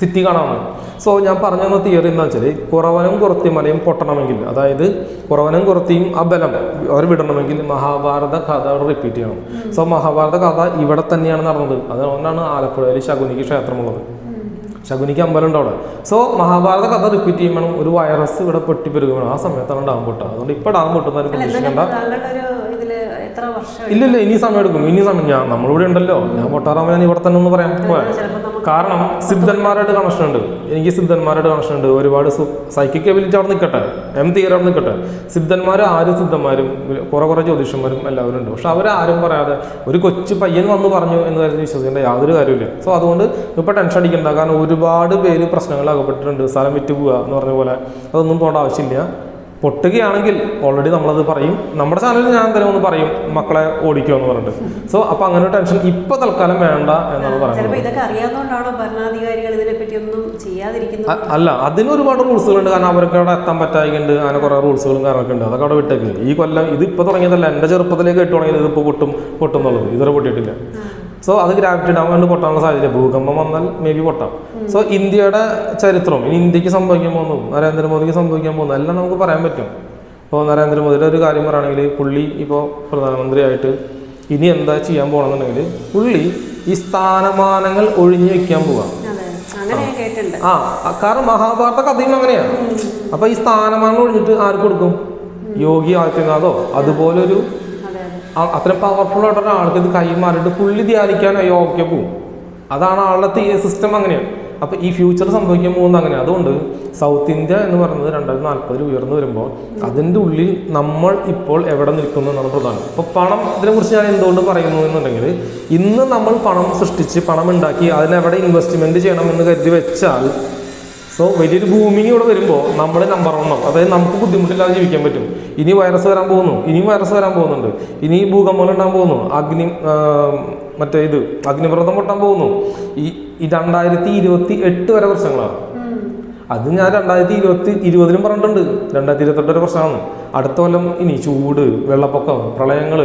സിറ്റി കാണാമെന്ന്. സോ ഞാൻ പറഞ്ഞു തന്ന തിയറി എന്താ വെച്ചാൽ, കുറവനും കുറത്തിമലയും പൊട്ടണമെങ്കിൽ, അതായത് കുറവനും കുറത്തിയും ആ ബലം അവർ വിടണമെങ്കിൽ മഹാഭാരത കഥ റിപ്പീറ്റ് ചെയ്യണം. സോ മഹാഭാരത കഥ ഇവിടെ തന്നെയാണ് നടന്നത്. അതുകൊണ്ടാണ് ആലപ്പുഴയിൽ ശകുനിക്ക് ക്ഷേത്രമുള്ളത്, ശകുനിക്ക് അമ്പലം ഉണ്ട് അവിടെ. സോ മഹാഭാരത കഥ റിപ്പീറ്റ് ചെയ്യുമ്പോൾ ഒരു വൈറസ് ഇവിടെ പൊട്ടിപ്പെരുകയാണ്. ആ സമയത്താണ് ഡാം പൊട്ടുക. അതുകൊണ്ട് ഇപ്പൊ ഡാം പൊട്ടുന്നതിന് പ്രതീക്ഷിക്കേണ്ട. ഇല്ലില്ല, ഇനി സമയം എടുക്കും. ഇനി സമയം നമ്മളിവിടെ ഉണ്ടല്ലോ, ഞാൻ പൊട്ടാറാകുമ്പോൾ ഞാൻ ഇവിടെ തന്നെ ഒന്ന് പറയാൻ പോയാൽ. കാരണം സിദ്ധന്മാരായിട്ട് കണക്ഷൻ ഉണ്ട്, എനിക്ക് സിദ്ധന്മാരായിട്ട് കണക്ഷൻ ഉണ്ട്. ഒരുപാട് സൈക്കിക് എബിലിറ്റി അവിടെ നിൽക്കട്ടെ, തിയറി അവിടെ നിൽക്കട്ടെ. സിദ്ധന്മാർ ആരും സിദ്ധന്മാരും കുറെ ജ്യോതിഷന്മാരും എല്ലാവരും ഉണ്ട്. പക്ഷെ അവരാരും പറയാതെ ഒരു കൊച്ചു പയ്യൻ വന്ന് പറഞ്ഞു എന്ന് കരുതി വിശ്വസിക്കേണ്ട യാതൊരു കാര്യമില്ല. സോ അതുകൊണ്ട് ഇപ്പൊ ടെൻഷൻ അടിക്കണ്ട. കാരണം ഒരുപാട് പേര് പ്രശ്നങ്ങൾ അകപ്പെട്ടിട്ടുണ്ട്. സ്ഥലം വിറ്റ് പോവുക എന്ന് പറഞ്ഞ പോലെ അതൊന്നും പോകേണ്ട ആവശ്യമില്ല. പൊട്ടുകയാണെങ്കിൽ ഓൾറെഡി നമ്മളത് പറയും. നമ്മുടെ ചാനലിൽ ഞാൻ എന്തായാലും ഒന്ന് പറയും, മക്കളെ ഓടിക്കുക എന്ന് പറഞ്ഞിട്ട്. സോ അപ്പൊ അങ്ങനെ ടെൻഷൻ ഇപ്പൊ തൽക്കാലം വേണ്ട എന്നാണ് പറയുന്നത്. അല്ല, അതിന് ഒരുപാട് റൂൾസുകളുണ്ട്. കാരണം അവർക്ക് അവിടെ എത്താൻ പറ്റായിട്ടുണ്ട്, അങ്ങനെ കുറെ റൂൾസുകളും കാര്യങ്ങളൊക്കെ ഉണ്ട്. അതൊക്കെ അവിടെ വിട്ടേക്ക്. ഈ കൊല്ലം ഇത് ഇപ്പൊ തുടങ്ങിയതല്ല, എന്റെ ചെറുപ്പത്തിലേക്ക് കേട്ടു തുടങ്ങിയത്. ഇതിപ്പോ പൊട്ടുന്നുള്ളത് ഇതുവരെ പൊട്ടിയിട്ടില്ല. സോ അത് ഗ്രാവിറ്റി ഡാം കൊണ്ട് പൊട്ടാനുള്ള സാധ്യത, ഭൂകമ്പം വന്നാൽ മേ ബി പൊട്ടാം. സോ ഇന്ത്യയുടെ ചരിത്രം, ഇനി ഇന്ത്യക്ക് സംഭവിക്കാൻ പോകുന്നു, നരേന്ദ്രമോദിക്ക് സംഭവിക്കാൻ പോകുന്നു, എല്ലാം നമുക്ക് പറയാൻ പറ്റും. ഇപ്പോൾ നരേന്ദ്രമോദിയുടെ ഒരു കാര്യം പറയുകയാണെങ്കിൽ, പുള്ളി ഇപ്പോൾ പ്രധാനമന്ത്രിയായിട്ട് ഇനി എന്താ ചെയ്യാൻ പോകണമെന്നുണ്ടെങ്കിൽ പുള്ളി ഈ സ്ഥാനമാനങ്ങൾ ഒഴിഞ്ഞു വെക്കാൻ പോവാം. കാരണം മഹാഭാരത കഥയും അങ്ങനെയാണ്. അപ്പൊ ഈ സ്ഥാനമാനം ഒഴിഞ്ഞിട്ട് ആർക്ക് കൊടുക്കും? യോഗി ആദിത്യനാഥോ അതുപോലൊരു അത്രയും പവർഫുൾ ആയിട്ട് ഒരാൾക്ക് ഇത് കൈമാറിയിട്ട് പുള്ളി ധ്യാനിക്കാൻ യോഗയ്ക്ക് പോകും. അതാണ് ആളുടെ സിസ്റ്റം അങ്ങനെയാണ്. അപ്പൊ ഈ ഫ്യൂച്ചർ സംഭവിക്കാൻ പോകുന്നത് അങ്ങനെയാണ്. അതുകൊണ്ട് സൗത്ത് ഇന്ത്യ എന്ന് പറയുന്നത് 2040 ഉയർന്നു വരുമ്പോൾ അതിൻ്റെ ഉള്ളിൽ നമ്മൾ ഇപ്പോൾ എവിടെ നിൽക്കുന്നു എന്നാണ് പ്രധാനം. അപ്പോൾ പണം, ഇതിനെക്കുറിച്ച് ഞാൻ എന്തുകൊണ്ട് പറയുന്നു എന്നുണ്ടെങ്കിൽ, ഇന്ന് നമ്മൾ പണം സൃഷ്ടിച്ച് പണം ഉണ്ടാക്കി അതിനെവിടെ ഇൻവെസ്റ്റ്മെന്റ് ചെയ്യണം എന്ന് കരുതി വെച്ചാൽ, സോ വലിയൊരു ഭൂമിനി ഇവിടെ വരുമ്പോൾ നമ്മൾ നമ്പർ 1 ആവും. അതായത് നമുക്ക് ബുദ്ധിമുട്ടില്ലാതെ ജീവിക്കാൻ പറ്റും. ഇനി വൈറസ് വരാൻ പോകുന്നു, ഇനിയും വൈറസ് വരാൻ പോകുന്നുണ്ട്, ഇനി ഭൂകമ്പം ഉണ്ടാകാൻ പോകുന്നു, അഗ്നിപർവ്വതം പൊട്ടാൻ പോകുന്നു. ഈ 2028 വരെ പ്രശ്നങ്ങളാണ്. അത് ഞാൻ 2020 പറഞ്ഞിട്ടുണ്ട്. 2028 വരെ പ്രശ്നമാണ്. അടുത്ത കൊല്ലം ഇനി ചൂട്, വെള്ളപ്പൊക്കം, പ്രളയങ്ങൾ,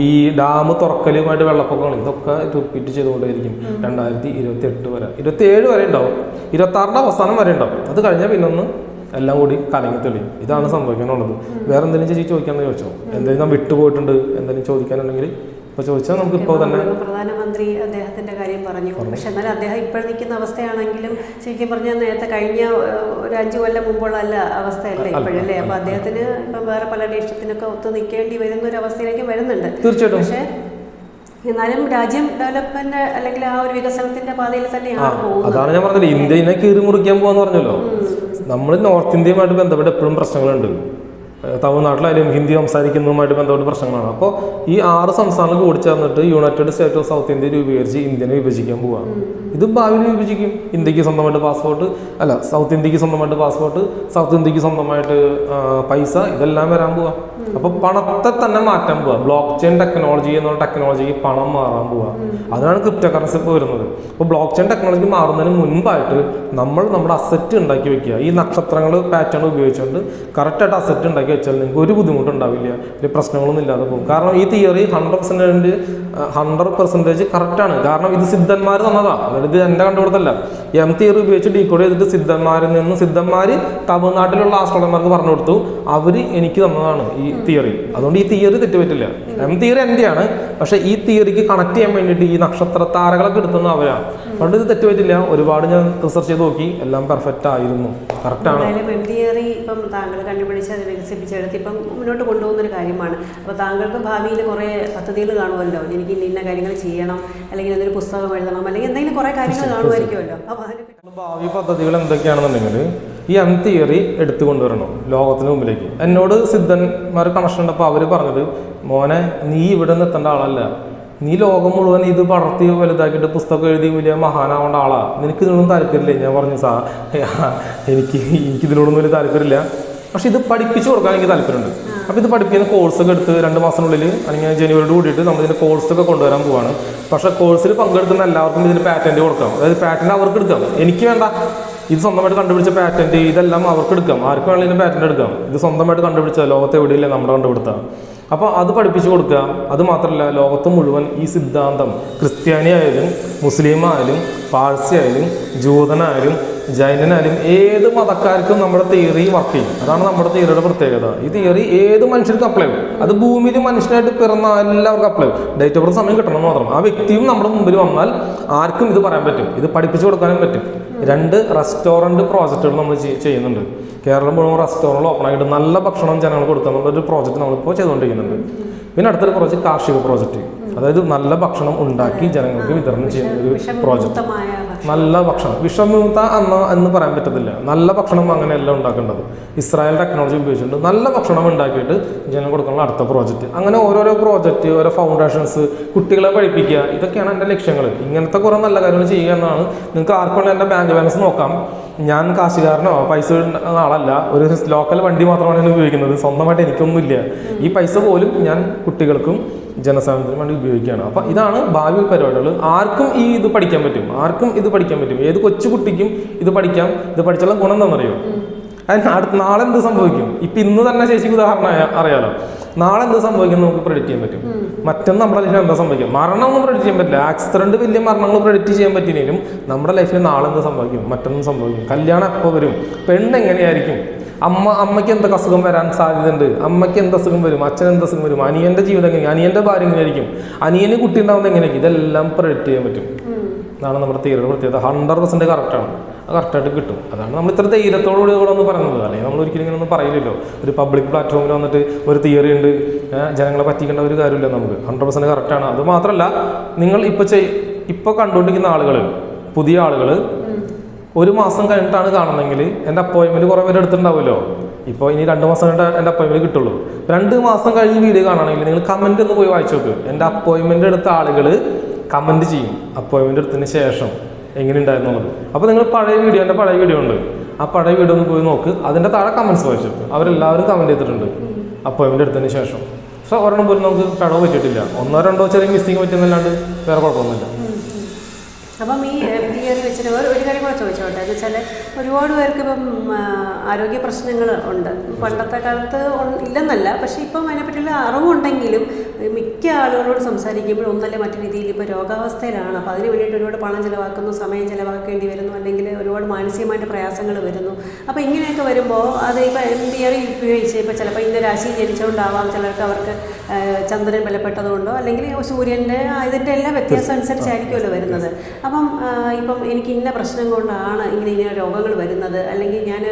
ഈ ഡാം തുറക്കലുമായിട്ട് വെള്ളപ്പൊക്കങ്ങൾ, ഇതൊക്കെ റിപ്പീറ്റ് ചെയ്തുകൊണ്ടേയിരിക്കും 2028 വരെ. 27 വരെ ഉണ്ടാവും, 26ന്റെ അവസാനം വരെ ഉണ്ടാവും. അത് കഴിഞ്ഞാൽ പിന്നൊന്ന് എല്ലാം കൂടി കലങ്ങി തെളിയും. ഇതാണ് സംഭവിക്കാനുള്ളത്. വേറെ എന്തെങ്കിലും ചേച്ചി ചോദിക്കാമെന്ന് ചോദിച്ചോ? എന്തെങ്കിലും ഞാൻ വിട്ടുപോയിട്ടുണ്ട്, എന്തെങ്കിലും ചോദിക്കാനുണ്ടെങ്കിൽ ഇപ്പൊ ചോദിച്ചാൽ നമുക്ക് ഇപ്പോൾ തന്നെ. പ്രധാനമന്ത്രി അദ്ദേഹത്തിന്റെ കാര്യം പറഞ്ഞു. പക്ഷെ എന്നാലും അദ്ദേഹം ഇപ്പോൾ നിൽക്കുന്ന അവസ്ഥയാണെങ്കിലും ശരിക്കും പറഞ്ഞാൽ നേരത്തെ കഴിഞ്ഞ ഒരു 5 കൊല്ലം മുമ്പുള്ള അവസ്ഥയല്ലേ ഇപ്പോഴല്ലേ. അപ്പൊ അദ്ദേഹത്തിന് ഇപ്പൊ വേറെ പല ദേശത്തിനൊക്കെ ഒത്തു നിൽക്കേണ്ടി വരുന്ന ഒരു അവസ്ഥയിലേക്ക് വരുന്നുണ്ട് തീർച്ചയായിട്ടും. പക്ഷെ എന്നാലും രാജ്യം ഡെവലപ്മെന്റ് അല്ലെങ്കിൽ ആ ഒരു വികസനത്തിന്റെ പാതയിൽ തന്നെയാണ് പോകുന്നത്. അതാണ് ഞാൻ പറഞ്ഞത്, ഇന്ത്യനെ കീറി മുറിക്കാൻ പോവാന്ന് പറഞ്ഞല്ലോ. നമ്മൾ നോർത്ത് ഇന്ത്യയുമായിട്ട് ബന്ധപ്പെട്ട് എപ്പോഴും പ്രശ്നങ്ങളുണ്ട്. തമിഴ്നാട്ടിലായാലും ഹിന്ദി സംസാരിക്കുന്നതുമായിട്ട് ബന്ധപ്പെട്ട് പ്രശ്നങ്ങളാണ്. അപ്പോൾ ഈ 6 സംസ്ഥാനങ്ങൾ കൂടി ചേർന്നിട്ട് United state of south India രൂപീകരിച്ച് ഇന്ത്യനെ വിഭജിക്കാൻ പോവാം. ഇതും ഭാവിയിൽ വിഭജിക്കും. ഇന്ത്യക്ക് സ്വന്തമായിട്ട് പാസ്പോർട്ട്, അല്ല സൗത്ത് ഇന്ത്യക്ക് സ്വന്തമായിട്ട് പാസ്പോർട്ട്, സൗത്ത് ഇന്ത്യക്ക് സ്വന്തമായിട്ട് പൈസ, ഇതെല്ലാം വരാൻ പോവാം. അപ്പൊ പണത്തെ തന്നെ മാറ്റാൻ പോവാ. ബ്ലോക്ക് ചെയിൻ ടെക്നോളജി എന്നുള്ള ടെക്നോളജിക്ക് പണം മാറാൻ പോവാ. അതിനാണ് ക്രിപ്റ്റോ കറൻസി ഇപ്പോൾ വരുന്നത്. അപ്പോൾ ബ്ലോക്ക് ചെയിൻ ടെക്നോളജി മാറുന്നതിന് മുൻപായിട്ട് നമ്മൾ നമ്മുടെ അസറ്റ് ഉണ്ടാക്കി വെക്കുക. ഈ നക്ഷത്രങ്ങൾ പാറ്റേൺ ഉപയോഗിച്ചുകൊണ്ട് കറക്റ്റായിട്ട് അസറ്റ് ഉണ്ടാക്കി വെച്ചാൽ നിങ്ങൾക്ക് ഒരു ബുദ്ധിമുട്ടുണ്ടാവില്ല, വലിയ പ്രശ്നങ്ങളൊന്നും ഇല്ലാതെ പോകും. കാരണം ഈ തിയറി 100% കറക്റ്റാണ്. കാരണം ഇത് സിദ്ധന്മാർ തന്നതാ, അതായത് ഇത് എൻ്റെ കണ്ടുപിടുത്തല്ല. എം തിയറി ഉപയോഗിച്ച് ഡീകോഡ് ചെയ്തിട്ട് സിദ്ധന്മാർ തമിഴ്നാട്ടിലുള്ള ആസ്ട്രോളജർമാർക്ക് പറഞ്ഞു കൊടുത്തു. അവർ എനിക്ക് തന്നതാണ് ഈ തിയറി. അതുകൊണ്ട് ഈ തിയറി തെറ്റുപറ്റില്ല. എം തിയറി എൻ്റെയാണ്, പക്ഷേ ഈ തിയറിക്ക് കണക്ട് ചെയ്യാൻ വേണ്ടിയിട്ട് ഈ നക്ഷത്ര താരകളൊക്കെ എടുത്തുന്ന അവരാണ്. അതുകൊണ്ട് ഇത് തെറ്റുപറ്റില്ല. ഒരുപാട് ഞാൻ റിസർച്ച് ചെയ്ത് നോക്കി, എല്ലാം പെർഫെക്റ്റ് ആയിരുന്നു, കറക്റ്റാണ്. എം തിയറി ഇപ്പം താങ്കൾ കണ്ടുപിടിച്ച് അത് വികസിപ്പിച്ചെടുത്ത് ഇപ്പം മുന്നോട്ട് കൊണ്ടുപോകുന്നൊരു കാര്യമാണ്. അപ്പോൾ താങ്കൾക്ക് ഭാവിയിൽ കുറേ പദ്ധതികൾ കാണുമല്ലോ, എനിക്ക് ഇന്ന കാര്യങ്ങൾ ചെയ്യണം, അല്ലെങ്കിൽ എന്തെങ്കിലും പുസ്തകം എഴുതണം, അല്ലെങ്കിൽ എന്തെങ്കിലും കുറേ കാര്യങ്ങൾ കാണുമായിരിക്കുമല്ലോ. അപ്പോൾ അതിനെ ഭാവി പദ്ധതികൾ എന്തൊക്കെയാണെന്നുണ്ടെങ്കിൽ ഈ എം തിയറി എടുത്തു കൊണ്ടുവരണം ലോകത്തിന് മുമ്പിലേക്ക്. എന്നോട് സിദ്ധന്മാർ കണക്ഷൻ ഉണ്ടപ്പോൾ അവർ പറഞ്ഞത്, മോനെ നീ ഇവിടെ നിന്ന് എത്തേണ്ട ആളല്ല, നീ ലോകം മുഴുവൻ ഇത് പടർത്തി വലുതാക്കിയിട്ട് പുസ്തകം എഴുതി വലിയ മഹാനാവേണ്ട ആളാ, നിനക്ക് ഇതിനൊന്നും താല്പര്യമില്ല. ഞാൻ പറഞ്ഞു എനിക്ക് ഇതിനോടൊന്നും വലിയ താല്പര്യമില്ല, പക്ഷെ ഇത് പഠിപ്പിച്ചു കൊടുക്കാൻ എനിക്ക് താല്പര്യമുണ്ട്. അപ്പോൾ ഇത് പഠിപ്പിക്കുന്ന കോഴ്സൊക്കെ എടുത്ത് 2 മാസത്തിനുള്ളിൽ അല്ലെങ്കിൽ ജനുവരിയോട് കൂടിയിട്ട് നമ്മളിതിൻ്റെ കോഴ്സൊക്കെ കൊണ്ടുവരാൻ പോവാണ്. പക്ഷേ കോഴ്സിൽ പങ്കെടുക്കുന്ന എല്ലാവർക്കും ഇതിന് പാറ്റൻറ്റ് കൊടുക്കാം. അതായത് പാറ്റൻറ്റ് അവർക്ക് എടുക്കാം, എനിക്ക് വേണ്ട. ഇത് സ്വന്തമായിട്ട് കണ്ടുപിടിച്ച പാറ്റൻറ്റ് ഇതെല്ലാം അവർക്ക് എടുക്കാം, ആർക്ക് വേണമെങ്കിലും ഇതിന് പാറ്റൻറ്റ് എടുക്കാം. ഇത് സ്വന്തമായിട്ട് കണ്ടുപിടിച്ച ലോകത്ത് എവിടെയില്ല നമ്മുടെ കണ്ടുപിടുത്താം. അപ്പോൾ അത് പഠിപ്പിച്ചു കൊടുക്കുക. അതുമാത്രമല്ല, ലോകത്ത് മുഴുവൻ ഈ സിദ്ധാന്തം ക്രിസ്ത്യാനി ആയാലും മുസ്ലിം ആയാലും പാഴ്സി ആയാലും ജൂതനായാലും ജൈനനായാലും ഏത് മതക്കാർക്കും നമ്മുടെ തിയറി വർക്ക് ചെയ്യും. അതാണ് നമ്മുടെ തിയറിയുടെ പ്രത്യേകത. ഈ തിയറി ഏത് മനുഷ്യർക്കും അപ്ലൈ ചെയ്യും. അത് ഭൂമിയിൽ മനുഷ്യനായിട്ട് പിറന്ന എല്ലാവർക്കും അപ്ലൈ ചെയ്യും. ഡേറ്റ് ഓഫ് ബർത്ത് സമയം കിട്ടണം മാത്രം. ആ വ്യക്തിയും നമ്മുടെ മുമ്പിൽ വന്നാൽ ആർക്കും ഇത് പറയാൻ പറ്റും, ഇത് പഠിപ്പിച്ചു കൊടുക്കാനും പറ്റും. 2 റെസ്റ്റോറൻറ്റ് പ്രോജക്റ്റുകൾ നമ്മൾ ചെയ്യുന്നുണ്ട്. കേരളം മുഴുവൻ റെസ്റ്റോറൻറ്റ് ഓപ്പൺ ആയിട്ട് നല്ല ഭക്ഷണം ജനങ്ങൾക്ക് കൊടുക്കാനുള്ളൊരു പ്രോജക്റ്റ് നമ്മളിപ്പോൾ ചെയ്തുകൊണ്ടിരിക്കുന്നുണ്ട്. പിന്നെ അടുത്തൊരു പ്രോജക്റ്റ് കാർഷിക പ്രോജക്റ്റ്, അതായത് നല്ല ഭക്ഷണം ഉണ്ടാക്കി ജനങ്ങൾക്ക് വിതരണം ചെയ്യുന്ന ഒരു പ്രോജക്റ്റ്. നല്ല ഭക്ഷണം, വിഷമുക്ത എന്ന് പറയാൻ പറ്റത്തില്ല. നല്ല ഭക്ഷണം അങ്ങനെയല്ല ഉണ്ടാക്കേണ്ടത്. ഇസ്രായേൽ ടെക്നോളജി ഉപയോഗിച്ചിട്ടുണ്ട് നല്ല ഭക്ഷണം ഉണ്ടാക്കിയിട്ട് ജനം കൊടുക്കാനുള്ള അടുത്ത പ്രോജക്റ്റ്. അങ്ങനെ ഓരോരോ പ്രോജക്റ്റ്, ഓരോ ഫൗണ്ടേഷൻസ്, കുട്ടികളെ പഠിപ്പിക്കുക, ഇതൊക്കെയാണ് എൻ്റെ ലക്ഷ്യങ്ങൾ. ഇങ്ങനത്തെ കുറേ നല്ല കാര്യങ്ങൾ ചെയ്യുക എന്നാണ്. നിങ്ങൾക്ക് ആർക്കുള്ള എൻ്റെ ബാങ്ക് ബാലൻസ് നോക്കാം. ഞാൻ കാശുകാരനോ പൈസ ആളല്ല, ഒരു ലോക്കൽ വണ്ടി മാത്രമാണ് ഞാൻ ഉപയോഗിക്കുന്നത്. സ്വന്തമായിട്ട് എനിക്കൊന്നുമില്ല. ഈ പൈസ പോലും ഞാൻ കുട്ടികൾക്കും ജനസേവനത്തിനും വേണ്ടി ഉപയോഗിക്കുകയാണ്. അപ്പം ഇതാണ് ഭാവി പരിപാടികൾ. ആർക്കും ഇത് പഠിക്കാൻ പറ്റും, ആർക്കും ഇത് പഠിക്കാൻ പറ്റും. ഏത് കൊച്ചു കുട്ടിക്കും ഇത് പഠിക്കാം. ഇത് പഠിച്ചുള്ള ഗുണം എന്താണെന്നറിയോ? അതിന് നാളെ എന്ത് സംഭവിക്കും? ഇപ്പം ഇന്ന് തന്നെ ചേച്ചിക്ക് ഉദാഹരണം അറിയാലോ. നാളെ എന്ത് സംഭവിക്കും നമുക്ക് പ്രെഡിക്റ്റ് ചെയ്യാൻ പറ്റും. മറ്റൊന്ന് നമ്മുടെ ലൈഫിൽ എന്താ സംഭവിക്കും? മരണമൊന്നും പ്രെഡിക്റ്റ് ചെയ്യാൻ പറ്റില്ല. ആക്സിഡന്റ് വലിയ മരണങ്ങൾ പ്രെഡിക്റ്റ് ചെയ്യാൻ പറ്റില്ലെങ്കിലും നമ്മുടെ ലൈഫിൽ നാളെ എന്ത് സംഭവിക്കും, മറ്റൊന്നും സംഭവിക്കും. കല്യാണം എപ്പോൾ വരും, പെണ്ണ് എങ്ങനെയായിരിക്കും, അമ്മയ്ക്ക് എന്തൊക്കെ അസുഖം വരാൻ സാധ്യതയുണ്ട്, അമ്മയ്ക്ക് എന്ത് അസുഖം വരും, അച്ഛൻ എന്ത് അസുഖം വരും, അനിയൻ്റെ ജീവിതം എങ്ങനെ, അനിയൻ്റെ ഭാര്യ എങ്ങനെയായിരിക്കും, അനിയന് കുട്ടി ഉണ്ടാവുന്നത് എങ്ങനെയായിരിക്കും, ഇതെല്ലാം പ്രെഡിക്റ്റ് ചെയ്യാൻ പറ്റും. അതാണ് നമ്മുടെ തിയറിയുടെ പ്രത്യേകത. 100% കറക്റ്റാണ്. അത് കറക്റ്റായിട്ട് കിട്ടും. അതാണ് നമ്മൾ ഇത്ര ധൈര്യത്തോടുകൂടി ഇവിടെ ഒന്ന് പറയുന്നത്. അല്ലെങ്കിൽ നമ്മൾ ഒരിക്കലും ഇങ്ങനെ ഒന്നും പറയില്ലല്ലോ. ഒരു പബ്ലിക് പ്ലാറ്റ്ഫോമിൽ വന്നിട്ട് ഒരു തിയറി ഉണ്ട്, ജനങ്ങളെ പറ്റിക്കേണ്ട ഒരു കാര്യമില്ല. നമുക്ക് 100% കറക്റ്റാണ്. അത് മാത്രമല്ല, നിങ്ങൾ ഇപ്പോൾ കണ്ടുകൊണ്ടിരിക്കുന്ന ആളുകൾ, പുതിയ ആളുകൾ 1 മാസം കഴിഞ്ഞിട്ടാണ് കാണുന്നതെങ്കിൽ എൻ്റെ അപ്പോയിൻമെൻറ്റ് കുറേ പേര് എടുത്തിട്ടുണ്ടാവുമല്ലോ. ഇപ്പോൾ ഇനി 2 മാസം കഴിഞ്ഞിട്ട് എൻ്റെ അപ്പോയിൻമെൻറ്റ് കിട്ടുള്ളൂ. 2 മാസം കഴിഞ്ഞ് വീഡിയോ കാണുകയാണെങ്കിൽ നിങ്ങൾ കമൻറ്റ് ഒന്ന് പോയി വായിച്ചു നോക്ക്. എൻ്റെ അപ്പോയിൻമെൻറ്റ് എടുത്ത ആളുകൾ കമൻറ്റ് ചെയ്യും അപ്പോയിൻമെൻറ്റ് എടുത്തതിന് ശേഷം എങ്ങനെയുണ്ടായിരുന്നുള്ളത്. അപ്പോൾ നിങ്ങൾ എൻ്റെ പഴയ വീഡിയോ ഉണ്ട്, ആ പഴയ വീഡിയോ ഒന്ന് പോയി നോക്ക്. അതിൻ്റെ താഴെ കമൻറ്റ്സ് വായിച്ചു. അവരെല്ലാവരും കമൻറ്റ് ചെയ്തിട്ടുണ്ട് അപ്പോയിൻമെൻറ്റ് എടുത്തതിന് ശേഷം. സോ ഒരെണ്ണം പോലും നമുക്ക് പിഴവ് പറ്റിയിട്ടില്ല. 1-2 ചെറിയ മിസ്സിങ് പറ്റുന്നല്ലാണ്ട് വേറെ കുഴപ്പമൊന്നുമില്ല. അപ്പം ഈ തിയറി വെച്ചിട്ട് ഒരു കാര്യം കൂടെ ചോദിച്ചോട്ടെ. എന്ന് വെച്ചാൽ ഒരുപാട് പേർക്ക് ഇപ്പം ആരോഗ്യ പ്രശ്നങ്ങൾ ഉണ്ട്. പണ്ടത്തെ കാലത്ത് ഇല്ലെന്നല്ല, പക്ഷേ ഇപ്പം അതിനെപ്പറ്റിയുള്ള അറിവുണ്ടെങ്കിലും മിക്ക ആളുകളോട് സംസാരിക്കുമ്പോൾ ഒന്നല്ല മറ്റു രീതിയിൽ ഇപ്പോൾ രോഗാവസ്ഥയിലാണ്. അപ്പോൾ അതിന് വേണ്ടിയിട്ട് ഒരുപാട് പണം ചിലവാക്കുന്നു, സമയം ചിലവാക്കേണ്ടി വരുന്നു, അല്ലെങ്കിൽ ഒരുപാട് മാനസികമായിട്ട് പ്രയാസങ്ങൾ വരുന്നു. അപ്പോൾ ഇങ്ങനെയൊക്കെ വരുമ്പോൾ അത് ഇപ്പോൾ തിയറി ഉപയോഗിച്ച് ഇപ്പോൾ ചിലപ്പോൾ ഇന്ന രാശി ജനിച്ചുകൊണ്ടാവാം, ചിലർക്ക് അവർക്ക് ചന്ദ്രൻ ബലപ്പെട്ടതുകൊണ്ടോ അല്ലെങ്കിൽ സൂര്യൻ്റെ ഇതിൻ്റെ എല്ലാം വ്യത്യാസം അനുസരിച്ചായിരിക്കുമല്ലോ വരുന്നത്. അപ്പം ഇപ്പം എനിക്ക് ഇന്ന പ്രശ്നം കൊണ്ടാണ് ഇങ്ങനെ രോഗങ്ങൾ വരുന്നത്, അല്ലെങ്കിൽ ഞാൻ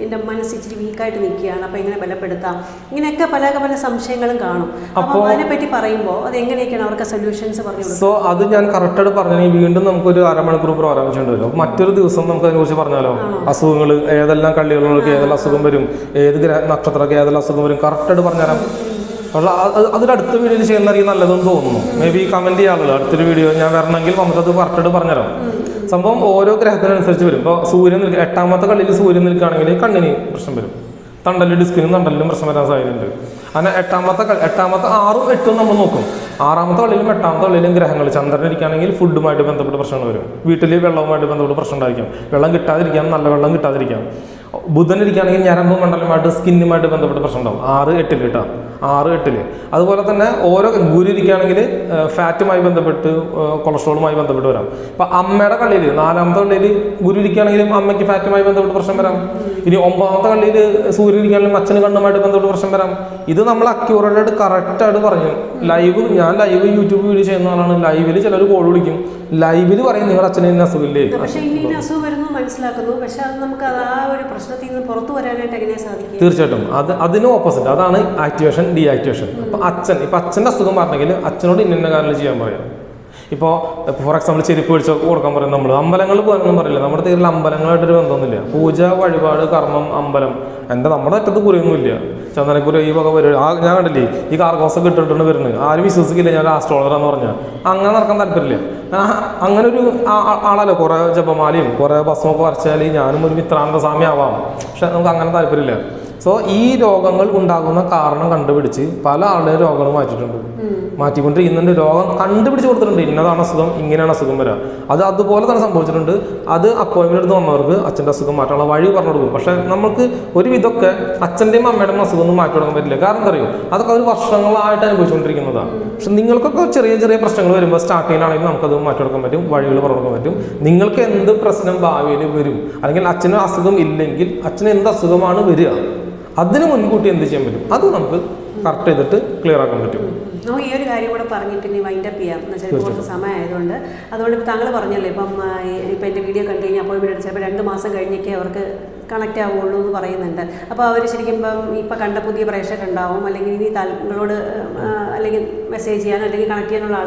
എൻ്റെ മനസ്സ് ഇച്ചിരി വീക്കായിട്ട് നിൽക്കുകയാണ്, അപ്പോൾ ഇങ്ങനെ ബലപ്പെടുത്താം, ഇങ്ങനെയൊക്കെ പല സംശയങ്ങളും കാണും. അപ്പോൾ അതിനെപ്പറ്റി പറയുമ്പോൾ അത് എങ്ങനെയൊക്കെയാണ് അവർക്ക് സൊല്യൂഷൻസ് പറഞ്ഞു? സോ അത് ഞാൻ കറക്റ്റായിട്ട് പറഞ്ഞാൽ വീണ്ടും നമുക്കൊരു 1/2 മണിക്കൂർ പ്രോഗ്രാം വെച്ചുകൊണ്ട് വരും. മറ്റൊരു ദിവസം നമുക്ക് അതിനെക്കുറിച്ച് പറഞ്ഞാലോ? അസുഖങ്ങൾ ഏതെല്ലാം കള്ളികൾക്ക് ഏതെല്ലാം അസുഖം വരും, ഏത് നക്ഷത്രമൊക്കെ ഏതെല്ലാം അസുഖം വരും, കറക്റ്റായിട്ട് പറഞ്ഞുതരാം. അപ്പോൾ അതിലടുത്ത വീഡിയോയിൽ ചെയ്യുന്നതായിരിക്കും നല്ലതെന്ന് തോന്നുന്നു. മേ ബി കമൻറ്റ് ചെയ്യാറുള്ളൂ. അടുത്തൊരു വീഡിയോ ഞാൻ വരണമെങ്കിൽ നമുക്കത് കറക്റ്റായിട്ട് പറഞ്ഞുതരാം. സംഭവം ഓരോ ഗ്രഹത്തിനനുസരിച്ച് വരും. ഇപ്പോൾ സൂര്യൻ 8ാമത്തെ കള്ളിയിൽ സൂര്യൻ നിൽക്കുകയാണെങ്കിൽ കണ്ണിന് പ്രശ്നം വരും, തണ്ടലിനും തണ്ടലിനും പ്രശ്നം വരാൻ സാധ്യതയുണ്ട്. അങ്ങനെ 8ാമത്തെ 6ഉം 8ഉം നമ്മൾ നോക്കും. 6ാമത്തെ കള്ളിയിലും 8ാമത്തെ കള്ളിയിലും ഗ്രഹങ്ങൾ ചന്ദ്രൻ ഇരിക്കുകയാണെങ്കിൽ ഫുഡുമായിട്ട് ബന്ധപ്പെട്ട് പ്രശ്നങ്ങൾ വരും. വീട്ടിൽ വെള്ളവുമായിട്ട് ബന്ധപ്പെട്ട് പ്രശ്നം ഉണ്ടായിരിക്കാം. വെള്ളം കിട്ടാതിരിക്കാം, നല്ല വെള്ളം കിട്ടാതിരിക്കാം. ബുധൻ ഇരിക്കുകയാണെങ്കിൽ ഞരമ്പ് മണ്ഡലമായിട്ട് സ്കിന്നുമായിട്ട് ബന്ധപ്പെട്ട പ്രശ്നം ഉണ്ടാവും 6-8 കേട്ടോ 6-8. അതുപോലെ തന്നെ ഓരോ ഗുരു ഇരിക്കുകയാണെങ്കിൽ ഫാറ്റുമായി ബന്ധപ്പെട്ട് കൊളസ്ട്രോളുമായി ബന്ധപ്പെട്ട് വരാം. ഇപ്പം അമ്മയുടെ കള്ളിയിൽ 4ാമത്തെ കള്ളിയിൽ ഗുരു ഇരിക്കുകയാണെങ്കിലും അമ്മയ്ക്ക് ഫാറ്റുമായി ബന്ധപ്പെട്ട് പ്രശ്നം വരാം. ഇനി 9ാമത്തെ കള്ളിയിൽ സൂര്യൻ ഇരിക്കുകയാണെങ്കിലും അച്ഛന് കണ്ണുമായിട്ട് ബന്ധപ്പെട്ട് പ്രശ്നം വരാം. ഇത് നമ്മൾ അക്യൂറേറ്റായിട്ട് കറക്റ്റായിട്ട് പറഞ്ഞു. ഞാൻ ലൈവ് യൂട്യൂബ് വീഡിയോ ചെയ്യുന്ന ആളാണ്. ലൈവിൽ ചിലർ കോൾ വിളിക്കും, ലൈവിൽ പറയും നിങ്ങളുടെ അച്ഛന് ഇന്ന അസുഖമില്ലേ. പക്ഷേ ഇങ്ങനെ അസുഖം വരുന്നു മനസ്സിലാക്കുന്നു, പക്ഷെ അത് നമുക്ക് ആ ഒരു പ്രശ്നത്തിൽ നിന്ന് പുറത്തു വരാനായിട്ട് എങ്ങനെയാണ് സാധിക്കും? തീർച്ചയായിട്ടും അതിന് ഓപ്പോസിറ്റ് അതാണ് ആക്ടിവേഷൻ ഡീആക്ടിവേഷൻ. അപ്പോൾ അച്ഛൻ്റെ അസുഖം പറഞ്ഞെങ്കിൽ അച്ഛനോട് ഇന്ന കാര്യങ്ങൾ ചെയ്യാൻ പറയാം. ഇപ്പോൾ ഫോർ എക്സാമ്പിൾ ചെരുപ്പ് പിടിച്ച് കൊടുക്കാൻ പറയും. നമ്മൾ അമ്പലങ്ങളിൽ പോകാനൊന്നും പറയില്ല. നമ്മുടെ തീരിൽ അമ്പലങ്ങളായിട്ടൊരു ബന്ധമൊന്നുമില്ല. പൂജ, വഴിപാട്, കർമ്മം, അമ്പലം നമ്മുടെ അറ്റത്ത് കുറിയൊന്നുമില്ല. ചന്ദനക്കുറി ഈ വക പരിപാടി ഞാൻ കണ്ടില്ലേ ഈ കാർഗോസൊക്കെ ഇട്ടിട്ടുണ്ട് വരുന്നത്. ആരും വിശ്വസിക്കില്ല ഞാൻ ആസ്ട്രോളറാന്ന് പറഞ്ഞാൽ. അങ്ങനെ നടക്കാൻ താല്പര്യമില്ല. അങ്ങനെ ഒരു ആളല്ലോ കുറേ ജപമാലയും കുറേ ഭസ്മൊക്കെ വരച്ചാൽ ഞാനും ഒരു മിത്രാനന്ദ സ്വാമി ആവാം. പക്ഷെ നമുക്ക് അങ്ങനെ താല്പര്യമില്ല. സോ ഈ രോഗങ്ങൾ ഉണ്ടാകുന്ന കാരണം കണ്ടുപിടിച്ച് പല ആളുടെയും രോഗങ്ങൾ മാറ്റിക്കൊണ്ടിരിക്കുന്നുണ്ട്. രോഗം കണ്ടുപിടിച്ച് കൊടുത്തിട്ടുണ്ട്. ഇന്നതാണ് അസുഖം, ഇങ്ങനെയാണ് അസുഖം വരിക. അതുപോലെ തന്നെ സംഭവിച്ചിട്ടുണ്ട്. അത് അപ്പോയിൻമെൻ്റ് എടുത്ത് വന്നവർക്ക് അച്ഛൻ്റെ അസുഖം മാറ്റാനുള്ള വഴി പറഞ്ഞു കൊടുക്കും. പക്ഷേ നമുക്ക് ഒരുവിധമൊക്കെ അച്ഛൻ്റെയും അമ്മയുടെയും അസുഖം ഒന്നും മാറ്റി കൊടുക്കാൻ പറ്റില്ല. കാരണം എന്താ അറിയും, അതൊക്കെ ഒരു വർഷങ്ങളായിട്ട് അനുഭവിച്ചുകൊണ്ടിരിക്കുന്നതാണ്. പക്ഷെ നിങ്ങൾക്കൊക്കെ ചെറിയ ചെറിയ പ്രശ്നങ്ങൾ വരുമ്പോൾ സ്റ്റാർട്ടിങ്ങിലാണെങ്കിൽ നമുക്കത് മാറ്റി കൊടുക്കാൻ പറ്റും, വഴികൾ പറഞ്ഞു കൊടുക്കാൻ പറ്റും. നിങ്ങൾക്ക് എന്ത് പ്രശ്നം ഭാവിയിൽ വരും, അല്ലെങ്കിൽ അച്ഛന് അസുഖം ഇല്ലെങ്കിൽ അച്ഛന് എന്ത് അസുഖമാണ് വരിക, അതിന് മുൻകൂട്ടി എന്ത് ചെയ്യാൻ പറ്റും, അത് നമുക്ക് കറക്റ്റ് ചെയ്തിട്ട് ക്ലിയർ ആക്കാൻ പറ്റും. നമുക്ക് ഈ ഒരു കാര്യം കൂടെ പറഞ്ഞിട്ട് ഇനി വൈൻഡപ്പ് ചെയ്യാം എന്ന് വെച്ചാൽ കുറച്ച് സമയമായതുകൊണ്ട്. അതുകൊണ്ട് ഇപ്പോൾ താങ്കൾ പറഞ്ഞല്ലോ ഇപ്പം എൻ്റെ വീഡിയോ കണ്ടു കഴിഞ്ഞാൽ അപ്പോയിൻമെൻറ്റ് ചിലപ്പോൾ 2 മാസം കഴിഞ്ഞൊക്കെ അവർക്ക് കണക്റ്റ് ആവുള്ളൂ എന്ന് പറയുന്നുണ്ട്. അപ്പോൾ അവർ ശരിക്കും ഇപ്പം കണ്ട പുതിയ പ്രേക്ഷകരുണ്ടാവും, അല്ലെങ്കിൽ ഇനി താങ്കളോട് അല്ലെങ്കിൽ മെസ്സേജ് ചെയ്യാൻ അല്ലെങ്കിൽ കണക്ട് ചെയ്യാനുള്ള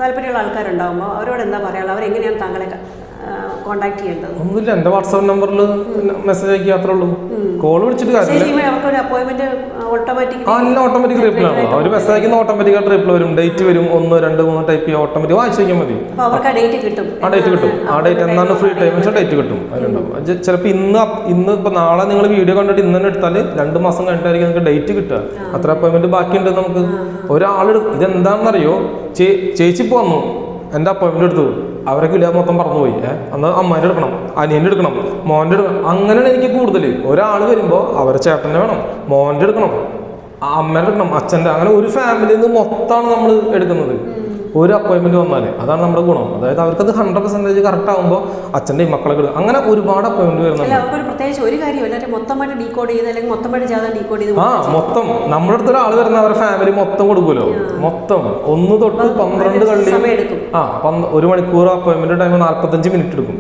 താല്പര്യമുള്ള ആൾക്കാരുണ്ടാകുമ്പോൾ അവരോട് എന്താ പറയാനുള്ളത്? അവരെങ്ങനെയാണ് താങ്കളെ കോൺടാക്ട് ചെയ്യേണ്ടത്? ഒന്നുമില്ല, എൻ്റെ വാട്സാപ്പ് നമ്പറിൽ മെസ്സേജ് അയക്കുക, അത്രേ ഉള്ളൂ. കോൾ വിളിച്ചിട്ട് കാര്യമില്ല. ഓട്ടോമാറ്റിക് റിപ്ലൈ ആണ്. അവർ മെസ്സേജ് അയക്കുന്ന ഓട്ടോമാറ്റിക്കായിട്ട് റിപ്ലൈ വരും. ഡേറ്റ് വരും, 1, 2, 3 ടൈപ്പ് ചെയ്യുക, ഓട്ടോമാറ്റിക് വായിച്ചാൽ മതി. ആ ഡേറ്റ് കിട്ടും. ആ ഡേറ്റ് എന്നാണ് ഫ്രീ ടൈം വെച്ചാൽ ഡേറ്റ് കിട്ടും. അതിലുണ്ടാവും. ചിലപ്പോൾ ഇന്ന് ഇപ്പോൾ നാളെ നിങ്ങൾ വീഡിയോ കണ്ടിട്ട് ഇന്ന് തന്നെ എടുത്താൽ 2 മാസം കഴിഞ്ഞിട്ടായിരിക്കും നിങ്ങൾക്ക് ഡേറ്റ് കിട്ടുക. അത്ര അപ്പോയിൻമെന്റ് ബാക്കിയുണ്ട് നമുക്ക്. ഇതെന്താണെന്നറിയോ, ചേച്ചി വന്നു എൻ്റെ അപ്പോയിൻമെന്റ് എടുത്തു, അവരൊക്കെ ഇല്ല മൊത്തം പറന്നുപോയി. അന്ന് അമ്മേൻ്റെ എടുക്കണം, അനിയൻ്റെ എടുക്കണം, മോൻ്റെ എടുക്കണം. അങ്ങനെയാണ് എനിക്ക് കൂടുതൽ. ഒരാൾ വരുമ്പോൾ അവരെ ചേട്ടൻ്റെ വേണം, മോൻ്റെ എടുക്കണം, അമ്മേൻ്റെ എടുക്കണം, അച്ഛൻ്റെ, അങ്ങനെ ഒരു ഫാമിലിയിൽ നിന്ന് മൊത്തമാണ് നമ്മൾ എടുക്കുന്നത്. ഒരു അപ്പോയിൻമെന്റ് വന്നാൽ അതാണ് നമ്മുടെ ഗുണം. അതായത് അവർക്കത് 100% കറക്റ്റ് ആകുമ്പോൾ അച്ഛൻ്റെയും മക്കളൊക്കെ അങ്ങനെ ഒരുപാട് അപ്പോയിൻമെന്റ് വരുന്നുണ്ട്. പ്രത്യേകിച്ച് ഒരു കാര്യം മൊത്തമായിട്ട് ഡീകോഡ് ചെയ്ത് അല്ലെങ്കിൽ മൊത്തമായിട്ട് ജാതകം ഡീകോഡ് ചെയ്ത് മൊത്തം നമ്മുടെ അടുത്തൊരു ആൾ വരുന്ന അവരുടെ ഫാമിലി മൊത്തം കൊടുക്കുമല്ലോ. മൊത്തം 1 തൊട്ട് 12 കള്ളി 1 മണിക്കൂർ അപ്പോയിൻമെന്റ് ടൈം 45 മിനിറ്റ് എടുക്കും.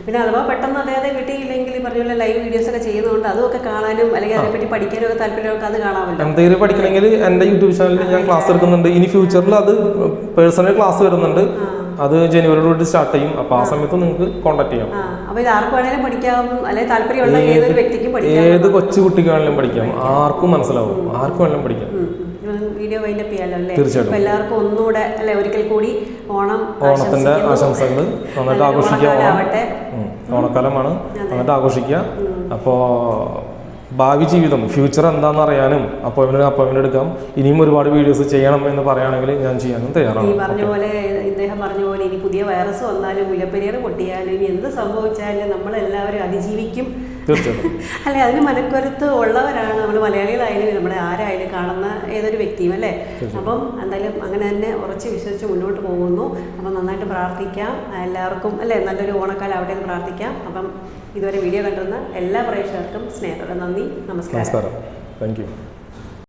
പിന്നെ അഥവാ പെട്ടെന്ന് അദ്ദേഹത്തെ കിട്ടിയില്ലെങ്കിൽ പറഞ്ഞ ലൈവ് വീഡിയോസ് ഒക്കെ ചെയ്യുന്നതുകൊണ്ട് അതൊക്കെ കാണാനും അല്ലെങ്കിൽ അതിനെപ്പറ്റി പഠിക്കാനും ഒക്കെ താല്പര്യമൊക്കെ അത് കാണാമല്ലോ. എന്തെങ്കിലും പഠിക്കണമെങ്കിൽ എൻ്റെ യൂട്യൂബ് ചാനലിൽ ഞാൻ ക്ലാസ് എടുക്കുന്നുണ്ട്. ഇനി ഫ്യൂച്ചറിൽ അത് പേഴ്സണൽ ക്ലാസ് വരുന്നുണ്ട്. അത് ജനുവരിയോട് സ്റ്റാർട്ട് ചെയ്യും. അപ്പോൾ ആ സമയത്ത് നിങ്ങൾക്ക് കോൺടാക്ട് ചെയ്യാം. അപ്പോൾ ഇത് ആർക്ക് വേണമെങ്കിലും പഠിക്കാം, അല്ലെങ്കിൽ താല്പര്യമുള്ള ഏതൊരു വ്യക്തിക്കും പഠിക്കാം. ഏത് കൊച്ചു കുട്ടിക്ക് വേണമെങ്കിലും പഠിക്കാം. ആർക്കും മനസ്സിലാവും, ആർക്കും വേണമെങ്കിലും പഠിക്കാം. വീഡിയോ വൈൻഡപ്പ് ചെയ്യാലോ അല്ലേ? തീർച്ചയായിട്ടും. എല്ലാവർക്കും ഒന്നുകൂടെ അല്ലെ ഒരിക്കൽ കൂടി ഓണത്തിന്റെ ആശംസകൾ. നന്നായിട്ട് ആഘോഷിക്കുക. ഓണക്കാലമാണ്, നന്നായിട്ട് ആഘോഷിക്കുക. അപ്പോൾ ഭാവി ജീവിതം ഫ്യൂച്ചർ എന്താണെന്ന് അറിയാനും അപ്പോയിൻമെന്റ് എടുക്കാം. ഇനിയും ഒരുപാട് വീഡിയോസ് ചെയ്യണം എന്ന് പറയുകയാണെങ്കിൽ ഞാൻ ചെയ്യാനും തയ്യാറാണ്. ഇദ്ദേഹം പറഞ്ഞ പോലെ ഇനി പുതിയ വൈറസ് വന്നാലും മുല്ലപ്പെരിയാർ പൊട്ടിയാലും ഇനി എന്ത് സംഭവിച്ചാലും നമ്മളെല്ലാവരും അതിജീവിക്കും. അല്ലെ, അതിന് മനക്കരുത്ത് ഉള്ളവരാണ് നമ്മൾ മലയാളികളായാലും നമ്മുടെ ആരായാലും കാണുന്ന ഏതൊരു വ്യക്തിയും അല്ലേ. അപ്പം എന്തായാലും അങ്ങനെ തന്നെ ഉറച്ച് വിശ്വസിച്ച് മുന്നോട്ട് പോകുന്നു. അപ്പം നന്നായിട്ട് പ്രാർത്ഥിക്കാം എല്ലാവർക്കും അല്ലേ, നല്ലൊരു ഓണക്കാലം അവിടെ നിന്ന് പ്രാർത്ഥിക്കാം. അപ്പം ഇതുവരെ വീഡിയോ കണ്ടിരുന്ന എല്ലാ പ്രേക്ഷകർക്കും സ്നേഹത്തോടെ നന്ദി, നമസ്കാരം. Thank you.